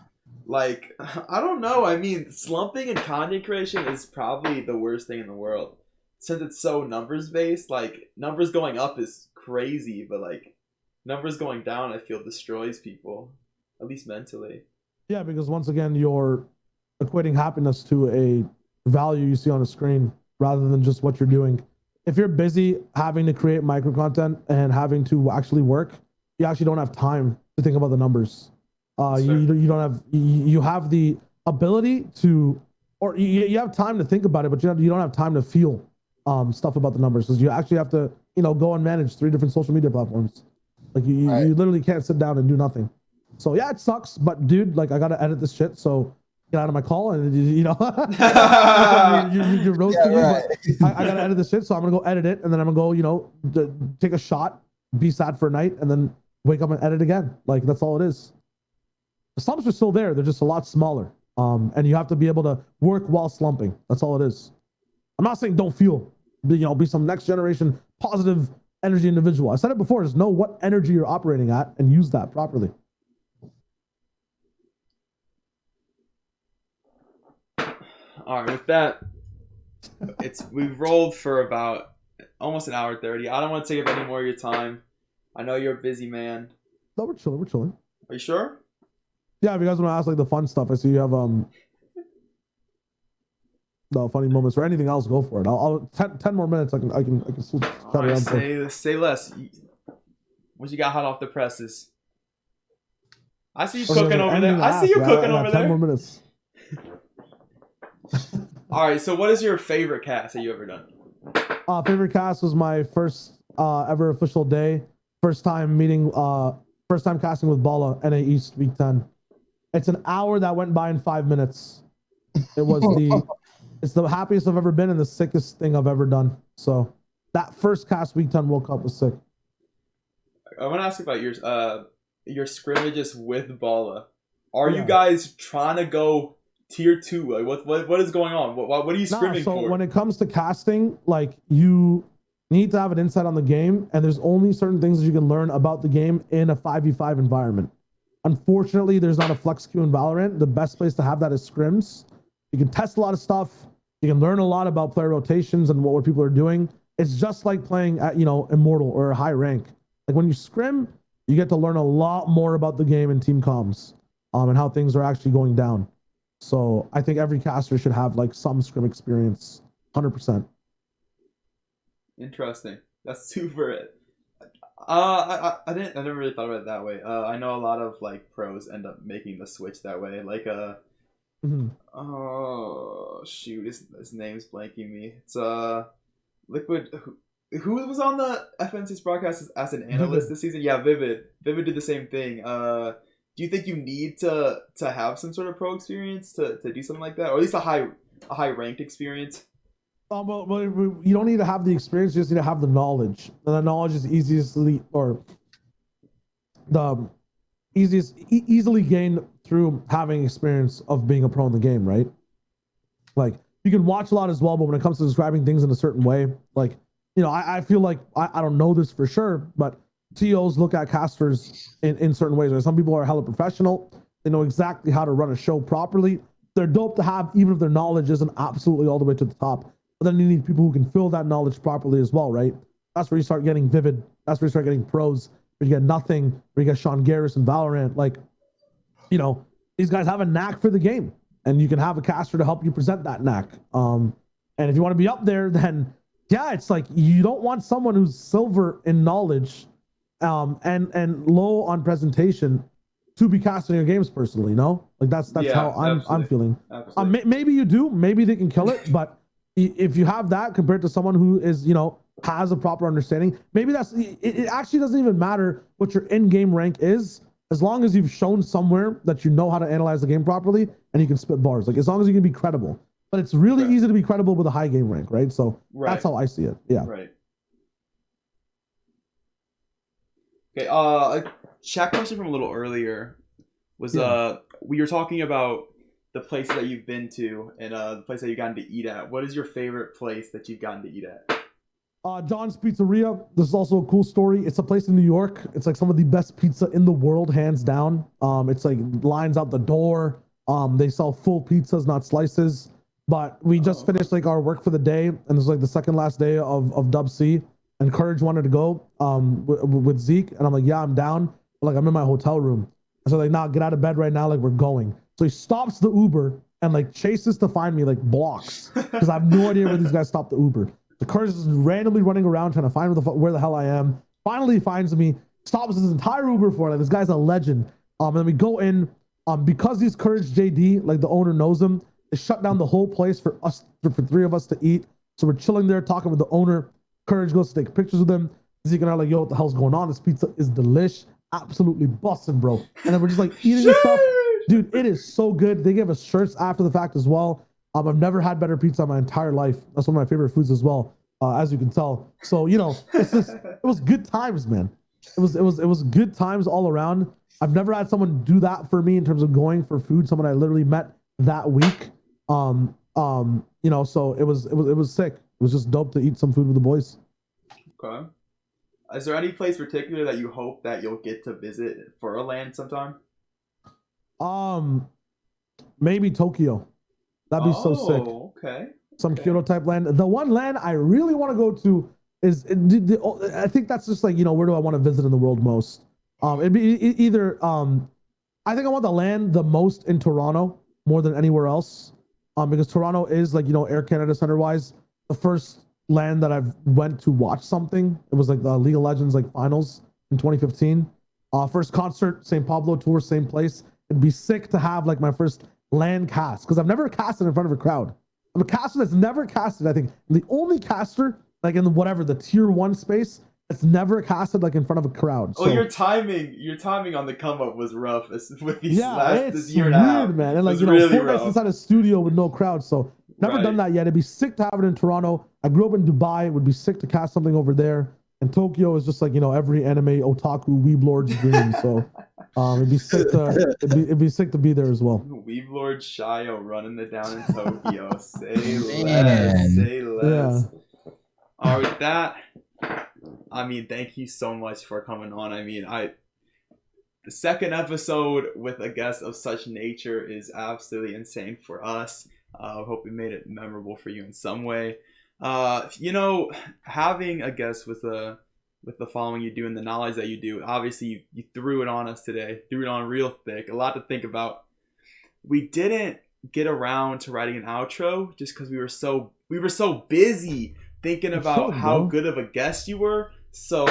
Like, I don't know. I mean, slumping in content creation is probably the worst thing in the world, since it's so numbers based. Like, numbers going up is crazy, but like numbers going down, I feel destroys people, at least mentally. Yeah, because once again, you're equating happiness to a value you see on a screen rather than just what you're doing. If you're busy having to create micro content and having to actually work, you actually don't have time to think about the numbers. You have the ability to, or you have time to think about it, but you don't have time to feel stuff about the numbers, because you actually have to go and manage 3 different social media platforms. Like you literally can't sit down and do nothing. So yeah, it sucks, but dude, like I gotta edit this shit, so get out of my call and you're roasting me, but I gotta edit this shit, so I'm gonna go edit it, and then I'm gonna go, take a shot, be sad for a night, and then wake up and edit again. Like that's all it is. The slumps are still there, they're just a lot smaller. And you have to be able to work while slumping. That's all it is. I'm not saying don't feel, be some next generation positive energy individual. I said it before, just know what energy you're operating at and use that properly. All right, with that, we've rolled for about almost an hour 30. I don't want to take up any more of your time. I know you're a busy man. No, we're chilling. Are you sure? Yeah, if you guys want to ask like the fun stuff, I see you have the funny moments or anything else, go for it. I'll 10 more minutes. I can switch around. Say less. What you got hot off the presses? I see you cooking over there. I see you cooking over there. 10 more minutes. All right, so what is your favorite cast that you ever done? Favorite cast was my first ever official day. First time meeting First time casting with Bala, NA East week 10. It's an hour that went by in 5 minutes. It was it's the happiest I've ever been and the sickest thing I've ever done. So that first cast week 10 World Cup was sick. I want to ask about your scrimmages with Bala. Are you guys trying to go tier 2? Like what is going on? What are you scrimming for? So when it comes to casting, like you need to have an insight on the game, and there's only certain things that you can learn about the game in a 5v5 environment. Unfortunately, there's not a flex queue in Valorant. The best place to have that is scrims. You can test a lot of stuff. You can learn a lot about player rotations and what people are doing. It's just like playing at, Immortal or a high rank. Like when you scrim, you get to learn a lot more about the game and team comms, and how things are actually going down. So I think every caster should have like some scrim experience, 100%. Interesting. That's super. I never really thought about it that way. I know a lot of like pros end up making the switch that way. Like oh shoot, his name's blanking me. It's Liquid. Who was on the FNC's broadcast as an analyst this season? Yeah, Vivid. Vivid did the same thing. Do you think you need to have some sort of pro experience to do something like that, or at least a high ranked experience? Well, you don't need to have the experience; you just need to have the knowledge, and the knowledge is easily gained through having experience of being a pro in the game, right? Like you can watch a lot as well, but when it comes to describing things in a certain way, like I feel like I don't know this for sure, but TOs look at casters in certain ways. Right? Some people are hella professional; they know exactly how to run a show properly. They're dope to have, even if their knowledge isn't absolutely all the way to the top. But then you need people who can fill that knowledge properly as well, right? That's where you start getting Vivid. That's where you start getting pros. Where you get Nothing. Where you get ShyoWageras and Valorant. Like, these guys have a knack for the game, and you can have a caster to help you present that knack. And if you want to be up there, then yeah, it's like you don't want someone who's silver in knowledge, and low on presentation to be casting your games personally. Like that's how I'm feeling. Maybe you do. Maybe they can kill it, but if you have that compared to someone who is, has a proper understanding, maybe it actually doesn't even matter what your in-game rank is, as long as you've shown somewhere that you know how to analyze the game properly and you can spit bars. Like as long as you can be credible. But it's really easy to be credible with a high game rank, right? So that's how I see it. Yeah. Right. Okay. Chat question from a little earlier was we were talking about the places that you've been to and the place that you've gotten to eat at. What is your favorite place that you've gotten to eat at? John's Pizzeria. This is also a cool story. It's a place in New York. It's like some of the best pizza in the world, hands down. It's like lines out the door. They sell full pizzas, not slices. But we just finished like our work for the day, and this is like the second last day of Dub C. And Courage wanted to go with Zeke, and I'm like, yeah, I'm down. But, like I'm in my hotel room. So like, nah, get out of bed right now. Like we're going. So he stops the Uber and like chases to find me like blocks because I have no idea where these guys stopped the Uber. The Courage is randomly running around trying to find where the hell I am. Finally he finds me, stops his entire Uber for it. Like this guy's a legend. And then we go in. Because he's Courage JD, like the owner knows him, they shut down the whole place for three of us to eat. So we're chilling there talking with the owner. Courage goes to take pictures with him. Zeke and I are like, yo, what the hell's going on? This pizza is delish. Absolutely busting, bro. And then we're just like eating this stuff. Dude, it is so good. They gave us shirts after the fact as well. I've never had better pizza in my entire life. That's one of my favorite foods as well, as you can tell. So, it was good times, man. It was good times all around. I've never had someone do that for me in terms of going for food. Someone I literally met that week. So it was sick. It was just dope to eat some food with the boys. Okay. Is there any place particular that you hope that you'll get to visit for a LAN sometime? Maybe Tokyo. That'd be so sick. Okay. Some Kyoto type land. The one land I really want to go to is, I think that's just like, where do I want to visit in the world most? It'd be either, I think I want the land the most in Toronto more than anywhere else. Because Toronto is like, Air Canada Center wise, the first land that I've went to watch something. It was like the League of Legends like finals in 2015. First concert, St. Pablo tour, same place. It'd be sick to have like my first land cast because I've never casted in front of a crowd. I'm a caster that's never casted. I think the only caster like in the tier 1 space it's never casted like in front of a crowd. Oh, So, your timing on the come up was rough with these it's this year and a half. weird, man. And It like, was you know, really Fortnite's rough. inside a studio with no crowd. So never done Right. that yet. It'd be sick to have it in Toronto. I grew up in Dubai. It would be sick to cast something over there. And Tokyo is just like, you know, every anime otaku weeb lord's dream. So it'd be sick to it'd be sick to be there as well. Weave Lord Shio running it down in Tokyo. Say less. Man. Say less. Yeah. All right, with that, I mean, thank you so much for coming on. I mean, the second episode with a guest of such nature is absolutely insane for us. I hope we made it memorable for you in some way. You know, having a guest with the following you do and the knowledge that you do, obviously you threw it on us today, threw it on real thick, a lot to think about. We didn't get around to writing an outro just because we were so busy thinking about how good of a guest you were. So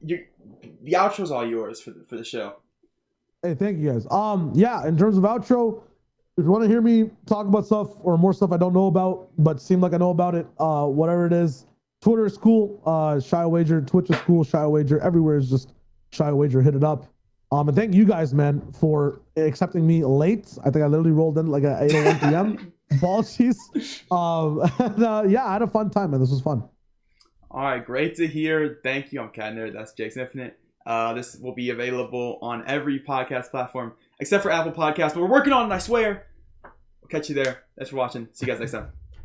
the outro's all yours for the show. Hey, thank you guys. Yeah, in terms of outro, if you want to hear me talk about stuff or more stuff I don't know about, but seem like I know about it, whatever it is, Twitter is cool. ShyoWager, Twitch is cool. ShyoWager, everywhere is just ShyoWager. Hit it up. And thank you guys, man, for accepting me late. I think I literally rolled in like at 8:01 p.m. Apologies. Yeah, I had a fun time, man. This was fun. All right, great to hear. Thank you. I'm Cadner. That's Jake's Infinite. This will be available on every podcast platform except for Apple Podcasts, but we're working on it, I swear. We'll catch you there. Thanks for watching. See you guys next time.